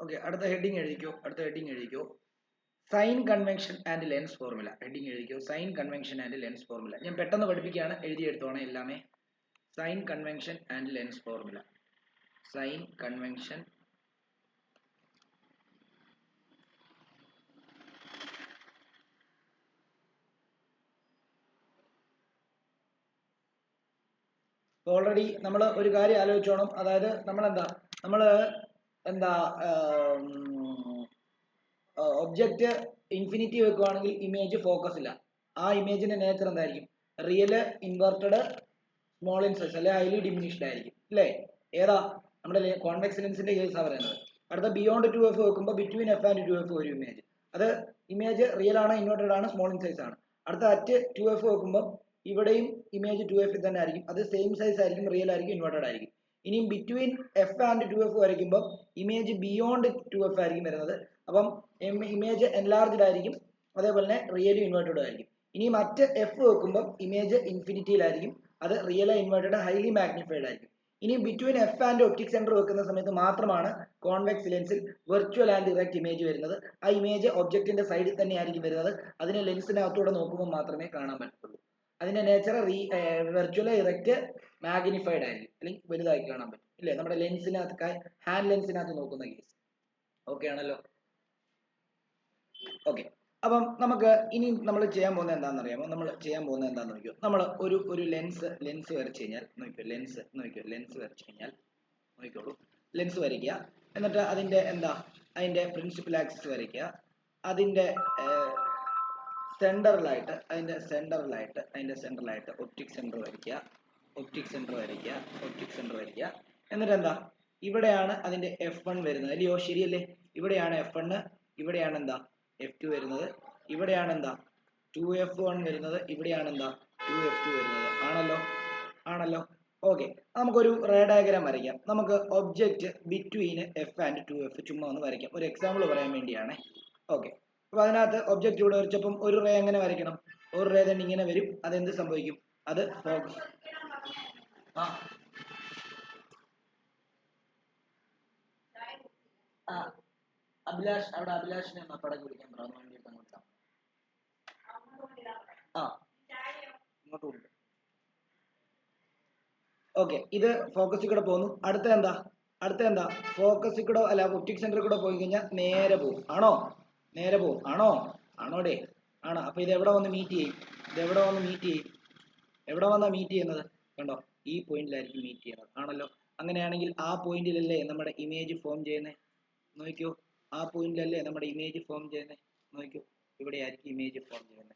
Okay, അടുത്ത heading എഴുതിക്കോ. Sign convention and lens formula. Heading എഴുതിക്കോ, sign convention and lens formula. ഞാൻ പെട്ടെന്ന് പഠിപ്പിക്കുകയാണ്, എഴുതിയെടുത്തോണേ എല്ലാമേ. Sign convention and lens formula. Sign convention already നമ്മൾ ഒരു കാര്യം ആലോചിച്ചോണം. അതായത് നമ്മൾ എന്താ ഒബ്ജക്റ്റ് ഇൻഫിനിറ്റി വെക്കുവാണെങ്കിൽ ഇമേജ് ഫോക്കസ് ഇല്ല. ആ ഇമേജിന്റെ നേച്ചർ എന്തായിരിക്കും? Real, inverted, small in size അല്ലെ ഹൈലി ഡിമിനിഷ്ഡ് ആയിരിക്കും അല്ലേ? ഏതാ? നമ്മുടെ കോൺവെക്സ് ലെൻസിന്റെ കേസാണ് പറയുന്നത്. അടുത്ത ബിയോണ്ട് 2f വെക്കുമ്പോൾ ബിറ്റ്വീൻ f ആൻഡ് 2f ഒരു ഇമേജ്. അത് ഇമേജ് റിയൽ ആണ്, ഇൻവെർട്ടഡ് ആണ്, സ്മോൾ ഇൻ സൈസ് ആണ്. അടുത്ത അറ്റ് 2f വെക്കുമ്പോൾ ഇവിടെയും ഇമേജ് 2f തന്നെ ആയിരിക്കും. അത് സെയിം സൈസ് ആയിരിക്കും, റിയൽ ആയിരിക്കും, ഇൻവെർട്ടഡ് ആയിരിക്കും. ഇനിയും ബിറ്റ്വീൻ f ആൻഡ് 2f വരയ്ക്കുമ്പോൾ ഇമേജ് ബിയോണ്ട് 2f ആയിരിക്കും വരുന്നത്. അപ്പം ഇമേജ് എൻലാർജ്ഡ് ആയിരിക്കും, അതേപോലെ തന്നെ റിയലും ഇൻവെർട്ടഡും ആയിരിക്കും. ഇനി മറ്റ് എഫ് വെക്കുമ്പോൾ ഇമേജ് ഇൻഫിനിറ്റിയിലായിരിക്കും, അത് റിയൽ ഇൻവെർട്ടഡ് ഹൈലി മാഗ്നിഫൈഡ് ആയിരിക്കും. ഇനി between F and optic centre വെക്കുന്ന സമയത്ത് മാത്രമാണ് കോൺവെക്സ് ലെൻസിൽ വെർച്വൽ ആൻഡ് ഇറക്റ്റ് ഇമേജ് വരുന്നത്. ആ ഇമേജ് ഒബ്ജക്റ്റിന്റെ സൈഡിൽ തന്നെ ആയിരിക്കും വരുന്നത്. അതിനെ ലെൻസിനകത്തൂടെ നോക്കുമ്പോൾ മാത്രമേ കാണാൻ പറ്റത്തുള്ളൂ. അതിന്റെ നേച്ചർ വെർച്വൽ, ഇറക്റ്റ്, മാഗ്നിഫൈഡ് ആയിരിക്കും, അല്ലെങ്കിൽ വലുതായി കാണാൻ പറ്റും ഇല്ലേ? നമ്മുടെ ലെൻസിനകത്ത്, ഹാൻഡ് ലെൻസിനകത്ത് നോക്കുന്ന കേസ്. ഓക്കെ ആണല്ലോ? ഓക്കെ, അപ്പം നമുക്ക് ഇനി നമ്മൾ ചെയ്യാൻ പോകുന്നത് എന്താണെന്ന് അറിയാമോ? നമ്മൾ ചെയ്യാൻ പോകുന്നത് എന്താണെന്ന് നോക്കിയോ. നമ്മൾ ഒരു ലെൻസ് വരച്ചു കഴിഞ്ഞാൽ നോക്കിയോ, ലെൻസ് വരച്ചു കഴിഞ്ഞാൽ നോക്കിക്കോളൂ. ലെൻസ് വരയ്ക്കുക, എന്നിട്ട് അതിന്റെ പ്രിൻസിപ്പൽ ആക്സിസ് വരയ്ക്കുക. അതിന്റെ സെന്ററിലായിട്ട് ഒപ്റ്റിക് സെന്റർ വരയ്ക്കുക. എന്നിട്ട് ഇവിടെയാണ് അതിന്റെ F1 വരുന്നത് അല്ലയോ? ശരിയല്ലേ? ഇവിടെയാണ് F1, ഇവിടെയാണ് F2 വരുന്നത്, ഇവിടെയാണ് 2f1 വരുന്നത്, ഇവിടെയാണ് 2f2 വരുന്നത്. ആണല്ലോ? ഓക്കെ, നമുക്കൊരു റേ ഡയഗ്രാം വരയ്ക്കാം. നമുക്ക് object between F and 2f ചുമ്മാ ഒന്ന് വരയ്ക്കാം, ഒരു എക്സാമ്പിൾ പറയാൻ വേണ്ടിയാണ്. ഓക്കെ, അപ്പൊ അതിനകത്ത് ഒബ്ജക്റ്റ് ഇവിടെ വരച്ചപ്പം ഒരു റേ എങ്ങനെ വരയ്ക്കണം? ഒരു റേ തന്നെ ഇങ്ങനെ വരും. അതെന്ത് സംഭവിക്കും? അത് ഫോക്കസ്. അഭിലാഷിനെ പടക്ക് വിളിക്കാൻ പറയാൻ വേണ്ടിയിട്ട് അങ്ങോട്ട് ഇങ്ങോട്ട് കൊടുക്കും. ഓക്കെ, ഇത് ഫോക്കസിൽ കൂടെ പോകുന്നു. അടുത്ത എന്താ ഫോക്കസിൽ കൂടെ അല്ല, ഒപ്റ്റിക് സെന്ററിൽ കൂടെ പോയി കഴിഞ്ഞാൽ നേരെ പോകും. ആണോ? ആണോടെ? ആണ്. അപ്പൊ ഇത് എവിടെ വന്ന് മീറ്റ് ചെയ്യും? എവിടെ വന്നാ മീറ്റ് ചെയ്യുന്നത്? കണ്ടോ, ഈ പോയിന്റിലായിരിക്കും മീറ്റ് ചെയ്യുന്നത്. ആണല്ലോ? അങ്ങനെയാണെങ്കിൽ ആ പോയിന്റിലല്ലേ നമ്മുടെ ഇമേജ് ഫോം ചെയ്യുന്നത്? നോക്കിയോ, ആ പോയിന്റിലല്ലേ നമ്മുടെ ഇമേജ് ഫോം ചെയ്യുന്നത്? നോക്കിയോ, ഇവിടെ ആയിരിക്കും ഇമേജ് ഫോം ചെയ്യുന്നത്.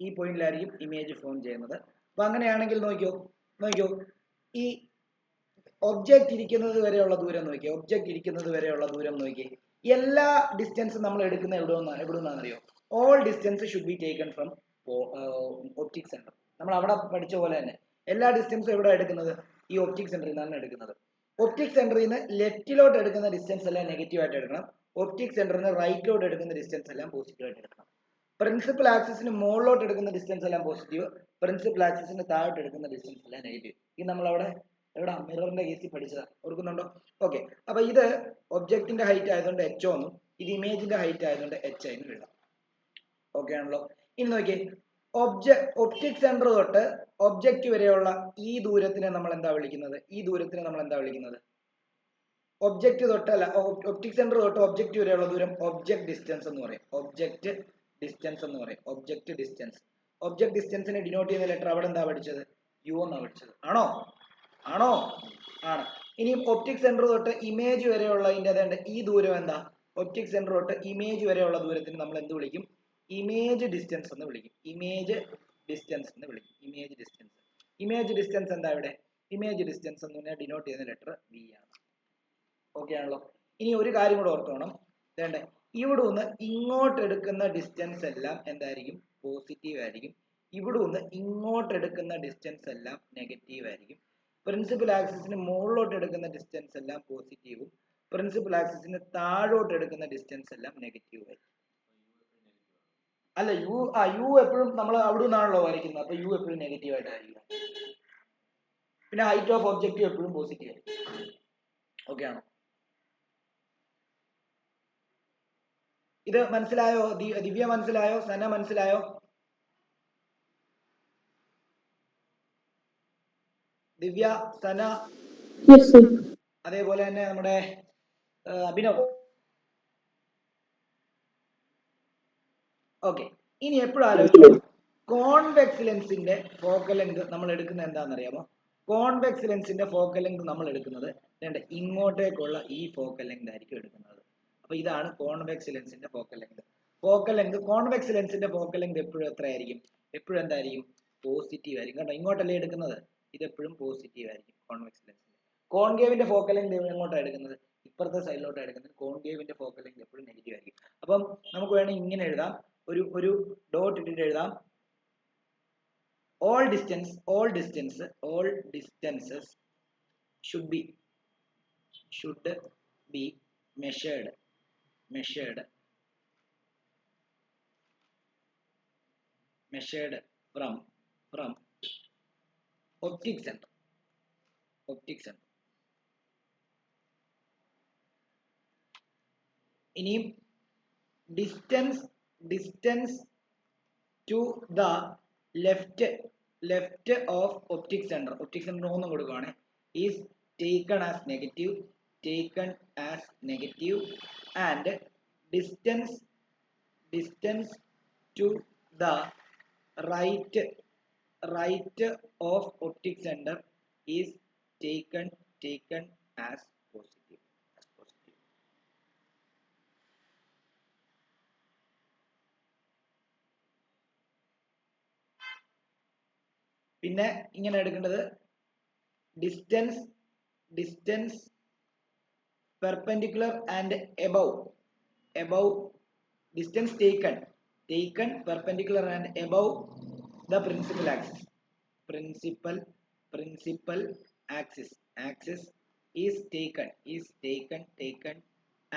ഈ പോയിന്റിലായിരിക്കും ഇമേജ് ഫോം ചെയ്യുന്നത്. അപ്പൊ അങ്ങനെയാണെങ്കിൽ നോക്കിയോ, ഈ ഒബ്ജക്റ്റ് ഇരിക്കുന്നത് വരെയുള്ള ദൂരം നോക്കിയേ. എല്ലാ ഡിസ്റ്റൻസും നമ്മൾ എടുക്കുന്ന എവിടുന്നാണെന്നറിയോ? All distance should be taken from optic centre. നമ്മൾ അവിടെ പഠിച്ച പോലെ തന്നെ എല്ലാ ഡിസ്റ്റൻസും എവിടെ എടുക്കുന്നത്? ഈ ഒപ്റ്റിക് സെന്ററിൽ നിന്നാണ് എടുക്കുന്നത്. ഒപ്റ്റിക് സെന്ററിൽ നിന്ന് ലെഫ്റ്റിലോട്ട് എടുക്കുന്ന ഡിസ്റ്റൻസ് എല്ലാം നെഗറ്റീവ് ആയിട്ട് എടുക്കണം. ഒപ്റ്റിക് സെന്ററിൽ നിന്ന് റൈറ്റിലോട്ട് എടുക്കുന്ന ഡിസ്റ്റൻസ് എല്ലാം പോസിറ്റീവ് ആയിട്ട് എടുക്കണം. പ്രിൻസിപ്പൽ ആക്സിസിന് മുകളിലോട്ട് എടുക്കുന്ന ഡിസ്റ്റൻസ് എല്ലാം പോസിറ്റീവ്, പ്രിൻസിപ്പൽ ആക്സിസിന് താഴോട്ട് എടുക്കുന്ന ഡിസ്റ്റൻസ് എല്ലാം നെഗറ്റീവ്. ഇത് നമ്മൾ അവിടെ എവിടെ മിററിന്റെ കേസിൽ പഠിച്ചതാ, ഓർക്കുന്നുണ്ടോ? ഓക്കെ, അപ്പൊ ഇത് ഒബ്ജക്റ്റിന്റെ ഹൈറ്റ് ആയതുകൊണ്ട് h ഒന്നും, ഇത് ഇമേജിന്റെ ഹൈറ്റ് ആയതുകൊണ്ട് h ആയിരുന്നു എഴുതാം. ഓക്കെ ആണല്ലോ? ഇനി നോക്കിയേ, ഒപ്റ്റിക് സെന്റർ തൊട്ട് ഒബ്ജക്റ്റ് വരെയുള്ള ഈ ദൂരത്തിനെ നമ്മൾ എന്താ വിളിക്കുന്നത്? ഒബ്ജക്റ്റ് തൊട്ട് അല്ല, ഒപ്റ്റിക് സെന്റർ തൊട്ട് ഒബ്ജക്റ്റ് വരെയുള്ള ദൂരം ഒബ്ജക്റ്റ് ഡിസ്റ്റൻസ് എന്ന് പറയും. ഒബ്ജക്റ്റ് ഡിസ്റ്റൻസിനെ ഡിനോട്ട് ചെയ്യുന്ന ലെറ്റർ അവിടെ എന്താ പഠിച്ചത്? U എന്നാ പഠിച്ചത്. ആണോ? ആണ്. ഇനി ഒപ്റ്റിക് സെന്റർ തൊട്ട് ഇമേജ് വരെയുള്ള ഈ ദൂരം എന്താ? ഒപ്റ്റിക് സെന്റർ തൊട്ട് ഇമേജ് വരെയുള്ള ദൂരത്തിന് നമ്മൾ എന്ത് വിളിക്കും? ഇമേജ് ഡിസ്റ്റൻസ് എന്ന് വിളിക്കും. ഇമേജ് ഡിസ്റ്റൻസ് എന്താ ഇവിടെ? ഇമേജ് ഡിസ്റ്റൻസ് എന്ന് പറഞ്ഞാൽ ഡിനോട്ട് ചെയ്യുന്ന ലെറ്റർ B ആണ്. ഓക്കെ ആണല്ലോ? ഇനി ഒരു കാര്യം കൂടെ ഓർത്തോണം. ഇവിടെ നിന്ന് ഇങ്ങോട്ട് എടുക്കുന്ന ഡിസ്റ്റൻസ് എല്ലാം എന്തായിരിക്കും? പോസിറ്റീവ് ആയിരിക്കും. ഇവിടെ നിന്ന് ഇങ്ങോട്ട് എടുക്കുന്ന ഡിസ്റ്റൻസ് എല്ലാം നെഗറ്റീവ് ആയിരിക്കും. പ്രിൻസിപ്പൽ ആക്സിസിന് മുകളിലോട്ട് എടുക്കുന്ന ഡിസ്റ്റൻസ് എല്ലാം പോസിറ്റീവും, പ്രിൻസിപ്പൽ ആക്സിസിന് താഴോട്ട് എടുക്കുന്ന ഡിസ്റ്റൻസ് എല്ലാം നെഗറ്റീവ് ആയിരിക്കും. അല്ല, യു എപ്പോഴും നമ്മൾ അവിടെ നിന്നാണല്ലോ വരയ്ക്കുന്നത്. അപ്പൊ യു എപ്പോഴും നെഗറ്റീവ് ആയിട്ടായിരിക്കും. പിന്നെ ഹൈറ്റ് ഓഫ് ഒബ്ജക്റ്റീവ് എപ്പോഴും പോസിറ്റീവ് ആയിരിക്കും. ഓക്കെ ആണോ? ഇത് മനസ്സിലായോ? ദിവ്യ മനസ്സിലായോ? സന മനസ്സിലായോ? ദിവ്യ, സന, അതേപോലെ തന്നെ നമ്മുടെ അഭിനവ്. ഓക്കെ, ഇനി എപ്പോഴും ആലോചിച്ചു, കോൺവെക്സ് ലെൻസിന്റെ ഫോക്കൽ ലെങ്ത് നമ്മൾ എടുക്കുന്നത് എന്താണെന്ന് അറിയാമോ? കോൺവെക്സ് ലെൻസിന്റെ ഫോക്കൽ ലെങ്ത് നമ്മൾ എടുക്കുന്നത് ഇങ്ങോട്ടേക്കുള്ള ഈ ഫോക്കൽ ലെങ്ത് ആയിരിക്കും എടുക്കുന്നത്. അപ്പൊ ഇതാണ് കോൺവെക്സ് ലെൻസിന്റെ ഫോക്കൽ ലെങ്ത്. കോൺവെക്സ് ലെൻസിന്റെ ഫോക്കൽ ലെങ്ത് എപ്പോഴും എത്രയായിരിക്കും? എപ്പോഴും എന്തായിരിക്കും? പോസിറ്റീവ് ആയിരിക്കും. കണ്ടോ, ഇങ്ങോട്ടല്ലേ എടുക്കുന്നത്, ഇത് എപ്പോഴും പോസിറ്റീവ് ആയിരിക്കും കോൺവെക്സ് ലെൻസിന്റെ. കോൺകേവിന്റെ ഫോക്കൽ ലെങ്ത് എങ്ങോട്ടാണ് എടുക്കുന്നത്? ഇപ്പുറത്തെ സൈഡിലോട്ടാണ് എടുക്കുന്നത്. കോൺകേവിന്റെ ഫോക്കൽ ലെങ്ത് എപ്പോഴും നെഗറ്റീവ് ആയിരിക്കും. അപ്പം നമുക്ക് വേണമെങ്കിൽ ഇങ്ങനെ എഴുതാം, ഒരു ഡോട്ട് ഇട്ടിട്ട് എഴുതാം, all distances should be measured from optic center. ഇനിയും distance to the left of optic center ഒന്നും കൊടുക്കുകയാണ്, is taken as negative and distance to the right of optic center is taken as positive. പിന്നെ ഇങ്ങനെ എടുക്കേണ്ടത് distance perpendicular and above distance taken perpendicular and above the principal axis is taken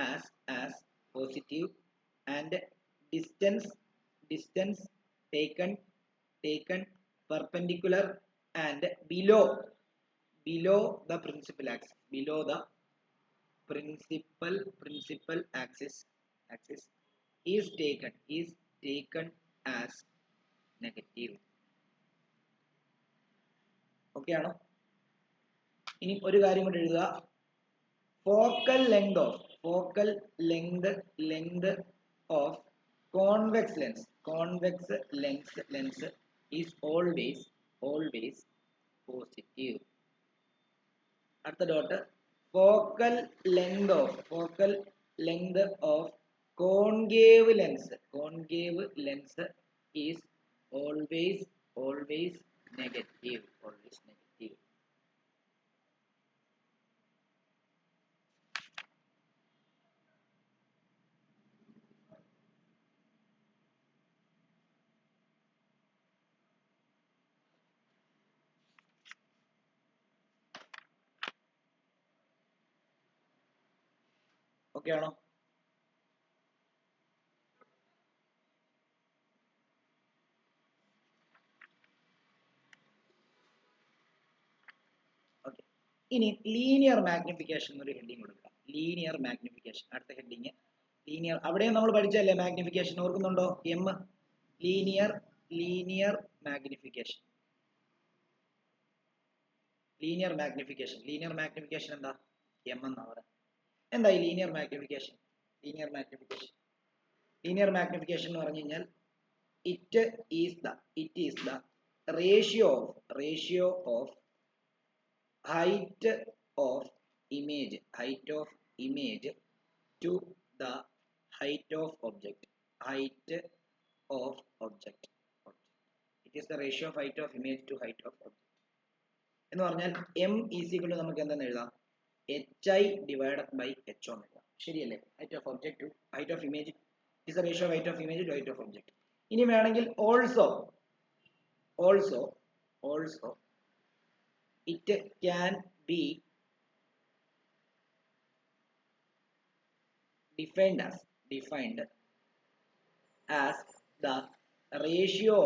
as positive, and distance taken perpendicular and below the principal axis is taken as negative. Okay ആണോ? ഇനി ഒരു കാര്യം കൂടി എഴുതുക, focal length of convex lens is always positive. അടുത്ത dot, focal length of concave lens is always negative. Okay ആണോ? Okay, ഇനി linear magnification എന്നൊരു ഹെഡിങ് കൊടുക്കുക. ലീനിയർ മാഗ്നിഫിക്കേഷൻ, അടുത്ത ഹെഡിങ് ലീനിയർ. അവിടെയും നമ്മൾ പഠിച്ചല്ലേ മാഗ്നിഫിക്കേഷൻ, ഓർക്കുന്നുണ്ടോ? M, linear magnification. Linear magnification എന്താ? എം എന്നാ പറയുന്നത്. എന്താ ഈ ലീനിയർ മാഗ്നിഫിക്കേഷൻ എന്ന് പറഞ്ഞു കഴിഞ്ഞാൽ it is the ratio of height of image to the height of object. It is the ratio of height of image to height of object. എന്ന് പറഞ്ഞാൽ m is equal to നമുക്ക് എന്തെന്ന് എഴുതാം? hi divided by h എന്ന് എഴുതാം. ശരിയല്ലേ? height of object to height of image is the ratio of height of image to height of object. ഇനി വേണമെങ്കിൽ also it can be defined as the ratio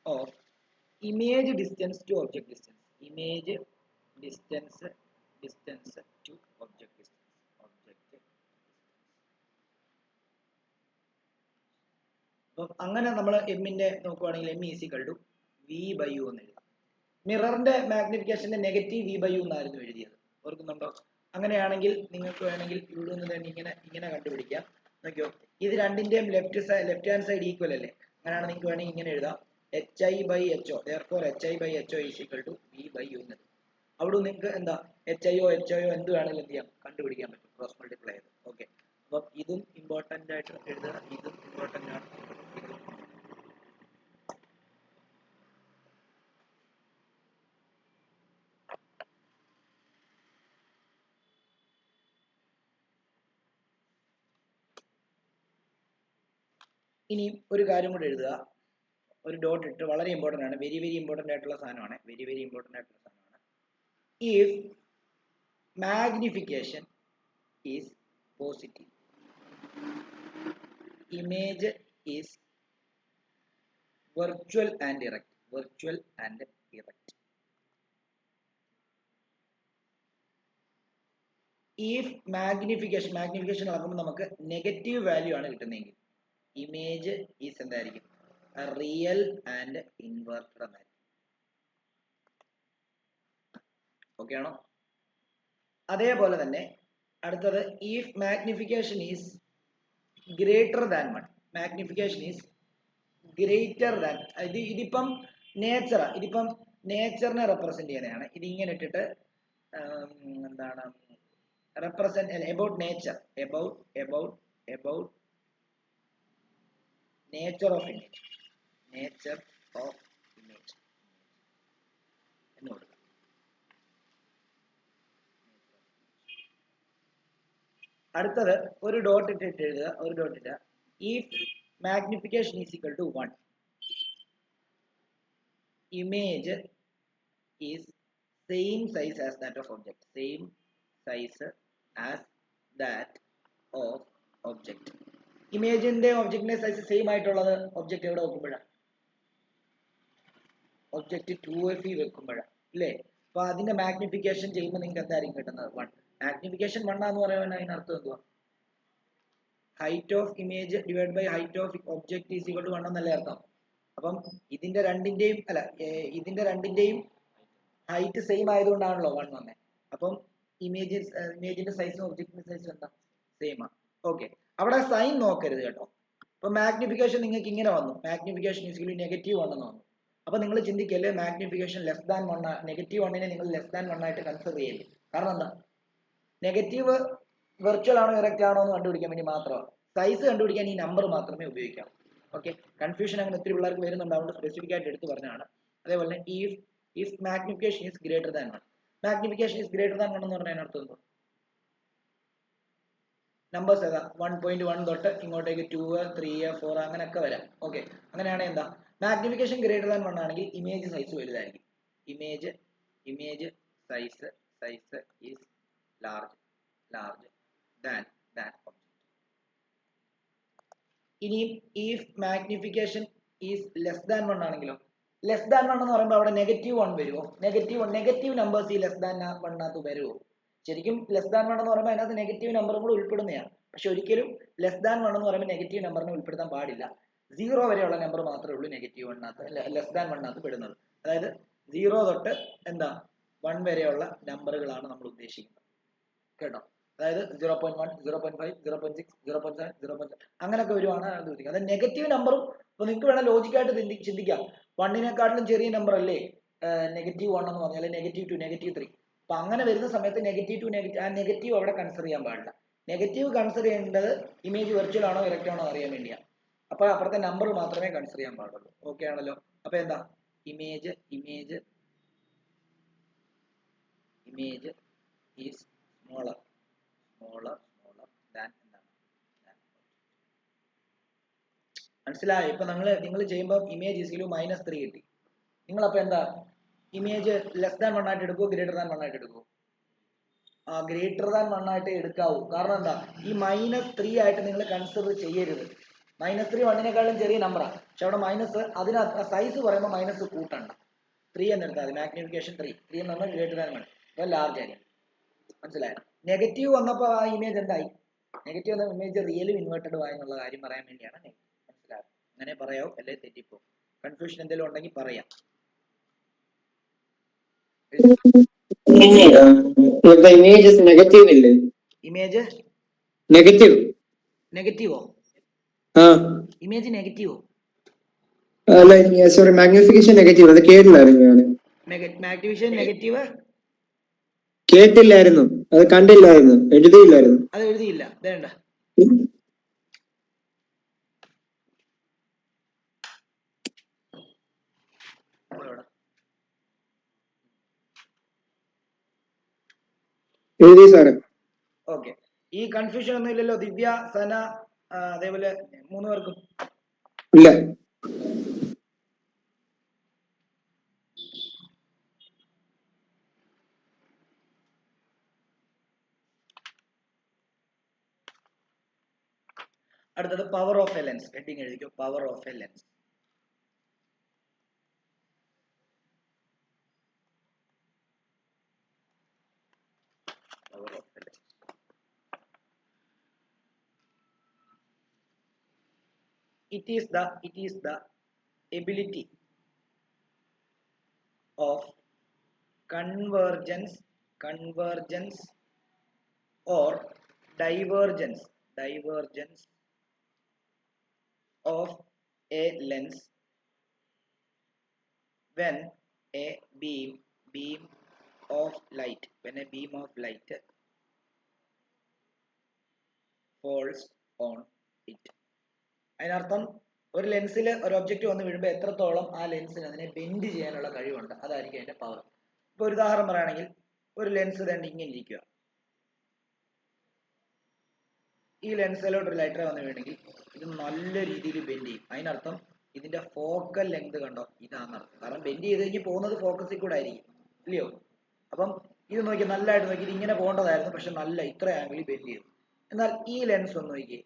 of image distance to object distance. image distance to object distance. അപ്പം അങ്ങനെ നമ്മൾ എമ്മിന്റെ നോക്കുവാണെങ്കിൽ m is equal to v by u എന്ന് എഴുതാം. മിററിന്റെ മാഗ്നിഫിക്കേഷന്റെ നെഗറ്റീവ് വി ബൈ യു എന്നായിരുന്നു എഴുതിയത്, ഓർക്കുന്നുണ്ടോ? അങ്ങനെയാണെങ്കിൽ നിങ്ങൾക്ക് വേണമെങ്കിൽ ഇവിടെ നിന്ന് തന്നെ ഇങ്ങനെ കണ്ടുപിടിക്കാം. നോക്കിയോ, ഇത് രണ്ടിന്റെയും ലെഫ്റ്റ് ഹാൻഡ് സൈഡ് ഈക്വൽ അല്ലേ? അങ്ങനെയാണ് നിങ്ങൾക്ക് വേണമെങ്കിൽ ഇങ്ങനെ എഴുതാം, h i by h o, therefore h i by h o is equal to v by u എന്ന്. അവിടെ നിങ്ങൾക്ക് എന്താ എച്ച് ഐ ഒ എന്ത് വേണമെങ്കിലും എന്ത് ചെയ്യാം, കണ്ടുപിടിക്കാൻ പറ്റും ക്രോസ് മൾട്ടിപ്ലൈ ചെയ്ത്. ഓക്കെ, അപ്പം ഇതും ഇമ്പോർട്ടന്റ് ആയിട്ട് എഴുതുക, ഇതും ഇമ്പോർട്ടന്റ് ആണ്. ഇനി ഒരു കാര്യം കൂടെ എഴുതുക, ഒരു ഡോട്ട് ഇട്ട്, വളരെ ഇമ്പോർട്ടന്റ് ആണ്, വെരി ഇമ്പോർട്ടന്റ് ആയിട്ടുള്ള സാധനമാണ്, വെരി ഇമ്പോർട്ടന്റ് ആയിട്ടുള്ള സാധനമാണ്. If magnification is positive, image is virtual and erect. If magnification നടക്കുമ്പോൾ നമുക്ക് നെഗറ്റീവ് വാല്യൂ ആണ് കിട്ടുന്നതെങ്കിൽ ഇമേജ് ഈസ് എന്തായിരിക്കും, റിയൽ ആൻഡ് ഇൻവെർട്ടഡ് എന്നായിരിക്കും. ഓക്കെ ആണോ? അതേപോലെ തന്നെ അടുത്തത്, if magnification is greater than 1, ഇതിപ്പം നേച്ചറിനെ റെപ്രസെന്റ് ചെയ്യുന്നതാണ്. ഇത് ഇങ്ങനെ ഇട്ടിട്ട് എന്താണ് represent about nature of image എന്ന് കൊടുക്കാം. അടുത്തത് ഒരു ഡോട്ട് ഇട്ടിട്ട് എഴുതുക, if magnification is equal to 1, image is same size as that of object. ഇമേജിന്റെ ഒബ്ജക്റ്റിന്റെ സൈസ് സെയിം ആയിട്ടുള്ളത് ഒബ്ജക്റ്റ് എവിടെ വെക്കുമ്പോഴാണ്? ഒബ്ജക്റ്റ് 2f വെക്കുമ്പോഴാണ് അല്ലേ? അപ്പൊ അതിന്റെ മാഗ്നിഫിക്കേഷൻ ചെയ്യുമ്പോൾ നിങ്ങൾക്ക് എന്തായിരിക്കും കിട്ടുന്നത്? 1. മാഗ്നിഫിക്കേഷൻ 1 എന്ന് പറയുമ്പോൾ അതിനർത്ഥം എന്തുവാ? Height of image divide by height of object is equal to 1 എന്നല്ലേ അർത്ഥം? അപ്പം ഇതിന്റെ രണ്ടിന്റെയും ഹൈറ്റ് സെയിം ആയതുകൊണ്ടാണല്ലോ 1 വന്നേ. അപ്പം ഇമേജിന്റെ സൈസും ഒബ്ജക്റ്റിന്റെ സൈസും എന്താ? സെയിം ആണ്. ഓക്കെ, അവിടെ സൈൻ നോക്കരുത് കേട്ടോ. അപ്പൊ മാഗ്നിഫിക്കേഷൻ നിങ്ങൾക്ക് ഇങ്ങനെ വന്നു, മാഗ്നിഫിക്കേഷൻ ഈസ് -1 എന്ന് വന്നു. അപ്പൊ നിങ്ങൾ ചിന്തിക്കല്ലേ, മാഗ്നിഫിക്കേഷൻ -1, -1നെ നിങ്ങൾ -1 ആയിട്ട് കൺസിഡർ ചെയ്യല്ലേ. കാരണം എന്താ? നെഗറ്റീവ് വെർച്വൽ ആണോ ഇറക്റ്റ് ആണോ എന്ന് കണ്ടുപിടിക്കാൻ വേണ്ടി മാത്രമാണ്. സൈസ് കണ്ടുപിടിക്കാൻ ഈ നമ്പർ മാത്രമേ ഉപയോഗിക്കാവൂ. ഓക്കെ, കൺഫ്യൂഷൻ അങ്ങനെ ഒത്തിരി പിള്ളേർക്ക് വരുന്നുണ്ട്, അതുകൊണ്ട് സ്പെസിഫിക് ആയിട്ട് എടുത്ത് പറഞ്ഞതാണ്. അതേപോലെ if magnification is greater than 1, magnification is greater than 1 എന്ന് പറഞ്ഞാൽ അതിനർത്ഥം എന്തോ? നമ്പേഴ്സ് ഏതാ? 1.1 തൊട്ട് ഇങ്ങോട്ടേക്ക് 2, 3, 4 അങ്ങനെയൊക്കെ വരാം. ഓക്കെ, അങ്ങനെയാണെങ്കിൽ എന്താ? മാഗ്നിഫിക്കേഷൻ ഗ്രേറ്റർ ദാൻ 1 ആണെങ്കിൽ ഇമേജ് സൈസ് വലുതായിരിക്കും. Image size is large than object. ഇനിയും if magnification is less than 1 ആണെങ്കിലോ? ലെസ് ദാൻ 1 എന്ന് പറയുമ്പോൾ അവിടെ -1 വരുമോ? നെഗറ്റീവ് നമ്പേഴ്സ് ഈ ലെസ് ദാൻ 1 വരുമോ? ശരിക്കും ലെസ് ദാൻ 1 എന്ന് പറയുമ്പോൾ അതിനകത്ത് നെഗറ്റീവ് നമ്പറും കൂടെ ഉൾപ്പെടുന്നതാണ്. പക്ഷെ ഒരിക്കലും ലെസ് ദാൻ 1 എന്ന് പറയുമ്പോൾ നെഗറ്റീവ് നമ്പറിനെ ഉൾപ്പെടുത്താൻ പാടില്ല. 0 വരെയുള്ള നമ്പർ മാത്രമേ ഉള്ളൂ ലെസ് ദാൻ 1 പെടുന്നത്. അതായത് 0 തൊട്ട് എന്താ 1 വരെയുള്ള നമ്പറുകളാണ് നമ്മൾ ഉദ്ദേശിക്കുന്നത് കേട്ടോ. അതായത് 0.1, 0.5, 0.6, 0.7, 0.7 അങ്ങനെയൊക്കെ വരുവാണ് അത് ഉദ്ദേശിക്കുന്നത്. അതായത് നെഗറ്റീവ് നമ്പറും ഇപ്പൊ നിങ്ങൾക്ക് വേണം ലോജിക്കായിട്ട് ചിന്തിക്കാം, 1നെക്കാട്ടിലും ചെറിയ നമ്പർ അല്ലേ -1 എന്ന് പറഞ്ഞാൽ, -2, -3. അപ്പൊ അങ്ങനെ വരുന്ന സമയത്ത് നെഗറ്റീവ് അവിടെ കൺസിഡർ ചെയ്യാൻ പാടില്ല. നെഗറ്റീവ് കൺസിഡർ ചെയ്യേണ്ടത് ഇമേജ് വെർച്വൽ ആണോ ഇറക്റ്റ് ആണോ അറിയാൻ വേണ്ടിയാണ്. അപ്പൊ അപ്പുറത്തെ നമ്പർ മാത്രമേ കൺസിഡർ ചെയ്യാൻ പാടുള്ളൂ. ഓക്കെ ആണല്ലോ? അപ്പൊ എന്താ? ഇമേജ് ഈസ് സ്മോളർ ദാൻ എന്താണ്? മനസ്സിലായോ? ഇപ്പൊ നിങ്ങൾ ചെയ്യുമ്പോൾ ഇമേജ് ഈസ് -3 കിട്ടി. നിങ്ങൾ അപ്പൊ എന്താ ഇമേജ് ലെസ് ദാൻ 1 ആയിട്ട് എടുക്കുമോ ഗ്രേറ്റർ ദാൻ 1 ആയിട്ട് എടുക്കുമോ? ഗ്രേറ്റർ ദാൻ 1 ആയിട്ട് എടുക്കാവൂ. കാരണം എന്താ? ഈ -3 ആയിട്ട് നിങ്ങൾ കൺസിഡർ ചെയ്യരുത്. -3 1നെക്കാളും ചെറിയ നമ്പറാണ്. പക്ഷെ അവിടെ മൈനസ്, അതിനകത്ത് സൈസ് പറയുമ്പോൾ മൈനസ് കൂട്ടണ്ട. 3 എന്ന് എടുത്താൽ മതി. മാഗ്നിഫിക്കേഷൻ 3 എന്ന് പറഞ്ഞാൽ ഗ്രേറ്റർ ദാൻ 1. അപ്പോൾ ലാർജ് ആയിരിക്കും. മനസ്സിലായോ? നെഗറ്റീവ് വന്നപ്പോൾ ആ ഇമേജ് എന്തായി? നെഗറ്റീവ് എന്ന ഇമേജ് റിയലും ഇൻവേർട്ടഡും ആയെന്നുള്ള കാര്യം പറയാൻ വേണ്ടിയാണ് നെഗറ്റീവ്. മനസ്സിലായോ? അങ്ങനെ പറയാവോ, അല്ലെ തെറ്റിപ്പോ? കൺഫ്യൂഷൻ എന്തെങ്കിലും ഉണ്ടെങ്കിൽ പറയാം. ഇമേജ് നെഗറ്റീവ് ഇല്ലേ? Image negative. നെഗറ്റീവോ? ഇമേജ് നെഗറ്റീവോ? അല്ല, സോറി, മാഗ്നിഫിക്കേഷൻ നെഗറ്റീവ്. അത് കേട്ടില്ലായിരുന്നു ഞാൻ. മാഗ്നിഫിക്കേഷൻ നെഗറ്റീവ് കേട്ടില്ലായിരുന്നു, അത് കണ്ടില്ലായിരുന്നു, എഴുതിയില്ലായിരുന്നു. അത് എഴുതിയില്ല, വേണ്ട. എഴുതി സാറേ. ഓക്കെ, ഈ കൺഫ്യൂഷൻ ഒന്നും ഇല്ലല്ലോ ദിവ്യ, സന, അതേപോലെ 3 പേർക്കും? ഇല്ല. അടുത്തത് power of a lens. Heading എഴുതിക്കോ, power of a lens. Power of a lens. It is the ability of convergence or divergence of a lens when a beam of light falls on it. അതിനർത്ഥം ഒരു ലെൻസിൽ ഒരു object വന്ന് വീഴുമ്പോൾ എത്രത്തോളം ആ ലെൻസിന് അതിനെ bend ചെയ്യാനുള്ള കഴിവുണ്ട്, അതായിരിക്കും അതിന്റെ പവർ. ഇപ്പൊ ഒരു ഉദാഹരണം പറയുകയാണെങ്കിൽ, ഒരു ലെൻസ് തന്നെ ഇങ്ങനെ ഇരിക്കുക. ഈ ലെൻസിലോട്ട് ഒരു ലൈറ്റർ വന്ന് വീണെങ്കിൽ ഇത് നല്ല രീതിയിൽ ബെൻഡ് ചെയ്യും. അതിനർത്ഥം ഇതിന്റെ ഫോക്കൽ ലെങ്ത് കണ്ടോ, ഇതാണെന്നർത്ഥം. കാരണം ബെൻഡ് ചെയ്ത് കഴിഞ്ഞ് പോകുന്നത് ഫോക്കസിൽ കൂടെ ആയിരിക്കും, ഇല്ലയോ? അപ്പം ഇത് നോക്കി, നല്ലതായിട്ട് നോക്കി, ഇത് ഇങ്ങനെ പോകേണ്ടതായിരുന്നു, പക്ഷെ നല്ല ഇത്ര ആംഗിളിൽ ബെൻഡ് ചെയ്തു. എന്നാൽ ഈ ലെൻസ് ഒന്ന് നോക്കി,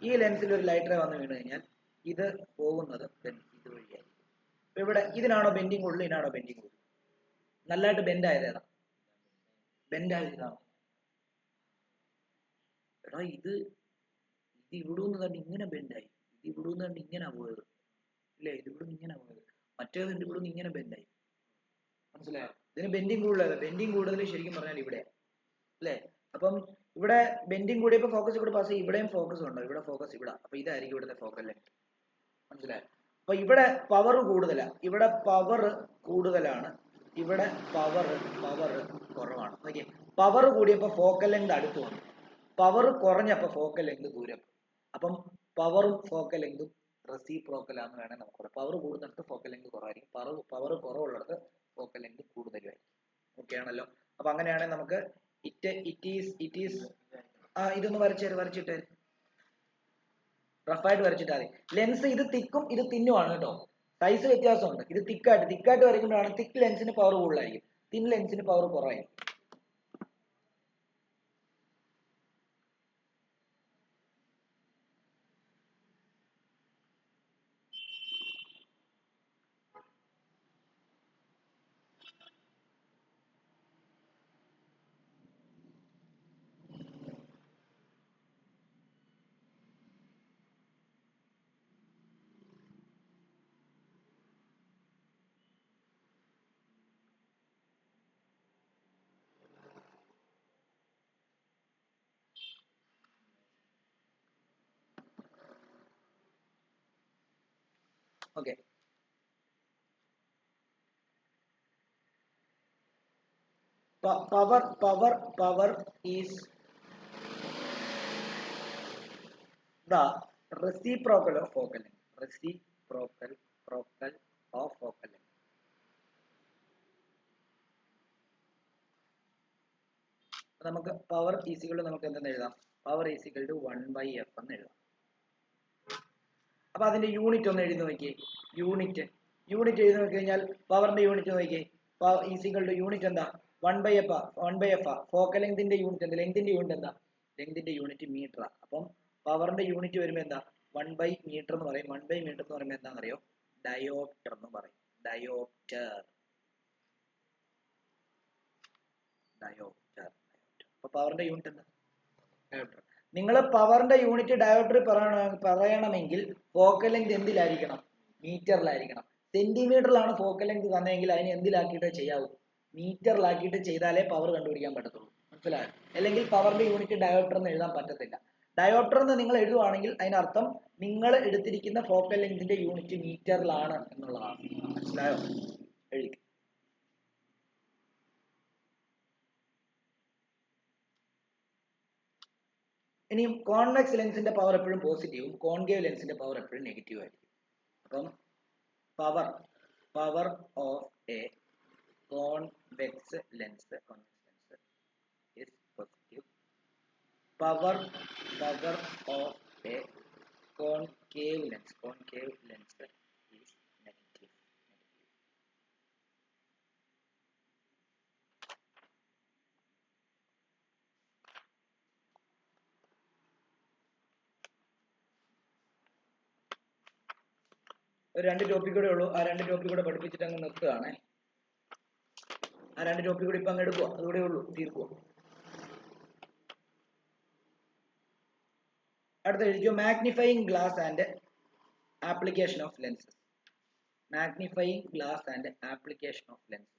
ഈ ലെൻസിൽ ഒരു ലൈറ്റർ വന്ന് വീണ് കഴിഞ്ഞാൽ ഇത് പോകുന്നത് ഇതുവഴിയായിരിക്കും. ഇവിടെ ഇതിനാണോ ബെൻഡിങ് കൂടുതൽ, ഇതിനാണോ ബെൻഡിങ് കൂടുതൽ? നല്ലതായിട്ട് ബെൻഡ് ആയത് ഏതാ? ബെൻഡ് ആയത് ഇതാണ്. എടാ, ഇത് ഇവിടെ നിന്ന് തന്നെ ഇങ്ങനെ ബെൻഡായി, ഇത് ഇവിടെ നിന്ന് തന്നെ ഇങ്ങനെ പോയത്, ഇല്ലേ? ഇത് ഇവിടെ നിന്ന് ഇങ്ങനെ പോയത്, മറ്റേത് ഇവിടെ നിന്ന് ഇങ്ങനെ ബെൻഡായി. മനസ്സിലായോ? ഇതിന് ബെൻഡിങ് കൂടുതലല്ല. ബെൻഡിങ് കൂടുതൽ ശരിക്കും പറഞ്ഞാൽ ഇവിടെ, അല്ലേ? അപ്പം ഇവിടെ ബെൻഡിങ് കൂടിയപ്പോൾ ഫോക്കസ് ഇവിടെ പാസ് ചെയ്യും, ഇവിടെയും ഫോക്കസ് ഉണ്ടോ? ഇവിടെ ഫോക്കസ് ഇവിടെ, അപ്പൊ ഇതായിരിക്കും ഇവിടുത്തെ ഫോക്കൽ ലെങ്ത്. മനസ്സിലായോ? അപ്പൊ ഇവിടെ പവർ കൂടുതലാണ്, ഇവിടെ പവർ കൂടുതലാണ്, ഇവിടെ പവർ കുറവാണ്. നോക്കിയേ, പവർ കൂടിയപ്പോൾ ഫോക്കൽ ലെങ്ത് അടുത്ത് വന്നു, പവർ കുറഞ്ഞപ്പോൾ ഫോക്കൽ ലെങ്ത് ദൂരം. അപ്പം പവറും ഫോക്കൽ ലെങ്തും റെസിപ്രോക്കലാന്ന് വേണേൽ നമുക്ക് പറയാം. പവർ കൂടുന്നിടത്ത് ഫോക്കൽ ലെങ്ത് കുറവായിരിക്കും, പവർ കുറവുള്ളിടത്ത് ഫോക്കൽ ലെങ്ത് കൂടുതലായിരിക്കും. ഓക്കെ ആണല്ലോ? അപ്പൊ അങ്ങനെയാണെങ്കിൽ നമുക്ക് ഇറ്റ് ഈസ് ഇതൊന്ന് വരച്ചിട്ട് റഫായിട്ട് വരച്ചിട്ടാൽ മതി. ലെൻസ് ഇത് തിക്കും ഇത് തിന്നുമാണ് കേട്ടോ, സൈസ് വ്യത്യാസമുണ്ട്. ഇത് തിക്കായിട്ട് വരയ്ക്കുമ്പോഴാണ് തിക്ക് ലെൻസിന് പവർ കൂടുതലായിരിക്കും, തിൻ ലെൻസിന് പവർ കുറവായിരിക്കും. Okay. Power is the reciprocal of focal length. Reciprocal of focal length. നമുക്ക് പവർ ഈസിക്വൽ നമുക്ക് എന്തെന്ന് എഴുതാം? പവർ ഈസിക്വൽ ടു 1/f എന്ന് എഴുതാം. അപ്പൊ അതിന്റെ യൂണിറ്റ് ഒന്ന് എഴുതി നോക്കിയേ. യൂണിറ്റ് എഴുതി നോക്കി കഴിഞ്ഞാൽ പവറിന്റെ യൂണിറ്റ് നോക്കിയേ. ഈസിക്വൽ ടു യൂണിറ്റ് എന്താ? 1/f. ഫോക്കൽ ലെങ്തിന്റെ യൂണിറ്റ് എന്താ? ലെങ്തിന്റെ യൂണിറ്റ് എന്താ? ലെങ്തിന്റെ യൂണിറ്റ് മീറ്റർ. അപ്പം പവറിന്റെ യൂണിറ്റ് വരുമ്പോൾ എന്താ? 1/m എന്ന് പറയും. 1/m എന്ന് പറയുമ്പോൾ എന്താണെന്നറിയോ? ഡയോപ്റ്റർ എന്ന് പറയും. ഡയോപ്റ്റർ. അപ്പൊ പവറിന്റെ യൂണിറ്റ് എന്താ? ഡയോപ്റ്റർ. നിങ്ങൾ പവറിന്റെ യൂണിറ്റ് ഡയോപ്റ്റർ പറയണമെങ്കിൽ ഫോക്കൽ ലെങ്ത് എന്തിലായിരിക്കണം? മീറ്ററിലായിരിക്കണം. സെന്റിമീറ്ററിലാണ് ഫോക്കൽ ലെങ്ത് തന്നെങ്കിൽ അതിനെ എന്തിലാക്കിയിട്ട് ചെയ്യാവൂ? മീറ്ററിലാക്കിയിട്ട് ചെയ്താലേ പവർ കണ്ടുപിടിക്കാൻ പറ്റത്തുള്ളൂ. മനസ്സിലായോ? അല്ലെങ്കിൽ പവറിന്റെ യൂണിറ്റ് ഡയോപ്റ്റർ എന്ന് എഴുതാൻ പറ്റത്തില്ല. ഡയോപ്റ്റർ എന്ന് നിങ്ങൾ എഴുതുവാണെങ്കിൽ അതിനർത്ഥം നിങ്ങൾ എടുത്തിരിക്കുന്ന ഫോക്കൽ ലെങ്തിന്റെ യൂണിറ്റ് മീറ്ററിലാണ് എന്നുള്ളതാണ്. മനസ്സിലായോ? എഴുതി. ഇനി കോൺവെക്സ് ലെൻസിന്റെ പവർ എപ്പോഴും പോസിറ്റീവും കോൺകേവ് ലെൻസിന്റെ പവർ എപ്പോഴും നെഗറ്റീവ് ആയിരിക്കും. അപ്പം power of A convex lens is positive. Power of a concave lens is negative. ഒരു 2 ടോപ്പിക് കൂടെ ഉള്ളൂ. ആ 2 ടോപ്പിക് കൂടെ പഠിപ്പിച്ചിട്ട് അങ്ങ് നിർത്തുകയാണ്. ആ 2 ടോപ്പിക് കൂടെ ഇപ്പൊ അങ്ങ് എടുക്കുക. അതുകൂടെ ഉള്ളൂ, തീർക്കുക. അടുത്ത എഴുതിയോ, magnifying glass and application of lenses. Magnifying glass and application of lenses.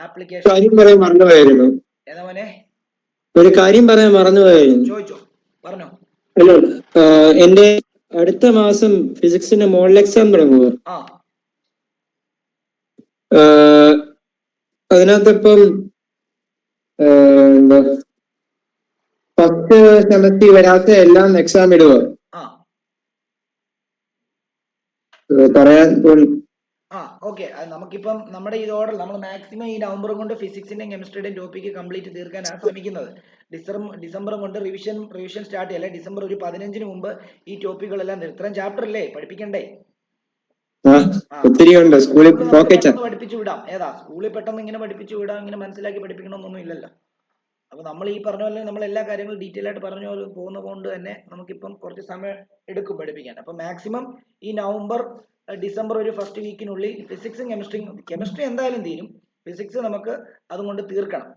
Application. കാര്യം പറയാൻ മറന്നുപോയായിരുന്നു. ഏതാ മോനെ? ഒരു കാര്യം പറയാൻ മറന്നുപോയായിരുന്നു. ചോദിച്ചോ, പറഞ്ഞോ. ഹലോ, എന്റെ അടുത്ത മാസം ഫിസിക്സിന്റെ മോഡൽ എക്സാം തുടങ്ങുക. അതിനകത്തിപ്പം ഫസ്റ്റ് സെമസ്റ്റർ വരാത്ത എല്ലാം എക്സാം ഇടുക പറയാൻ. ഓക്കെ, നമുക്കിപ്പം നമ്മുടെ ഈ ഓർഡർ നമ്മൾ മാക്സിമം ഈ നവംബർ കൊണ്ട് ഫിസിക്സിന്റെയും കെമിസ്ട്രിയുടെയും ടോപ്പിക്ക് കംപ്ലീറ്റ് തീർക്കാനാണ് ശ്രമിക്കുന്നത്. ഡിസംബർ കൊണ്ട് റിവിഷൻ സ്റ്റാർട്ട് ചെയ്യല്ലേ. ഡിസംബർ ഒരു 15-ന് മുമ്പ് ഈ ടോപ്പിക്കുകളെല്ലാം ഇത്രയും ചാപ്റ്റർ അല്ലേ പഠിപ്പിക്കണ്ടേ? ഒത്തിരി ഉണ്ട്. സ്കൂളിൽ പഠിപ്പിച്ചു വിടാം. ഏതാ സ്കൂളിൽ പെട്ടെന്ന് ഇങ്ങനെ പഠിപ്പിച്ചു വിടാം, ഇങ്ങനെ മനസ്സിലാക്കി പഠിപ്പിക്കണമെന്നൊന്നും ഇല്ലല്ലോ. അപ്പൊ നമ്മൾ ഈ പറഞ്ഞ പോലെ നമ്മൾ എല്ലാ കാര്യങ്ങളും ഡീറ്റെയിൽ ആയിട്ട് പറഞ്ഞ പോലെ പോകുന്ന കൊണ്ട് തന്നെ നമുക്കിപ്പം കുറച്ച് സമയം എടുക്കും പഠിപ്പിക്കാൻ. അപ്പൊ മാക്സിമം ഈ ഡിസംബർ ഒരു ഫസ്റ്റ് വീക്കിനുള്ളിൽ ഫിസിക്സും കെമിസ്ട്രി എന്തായാലും തീരും. ഫിസിക്സ് നമുക്ക് അതുകൊണ്ട് തീർക്കണം.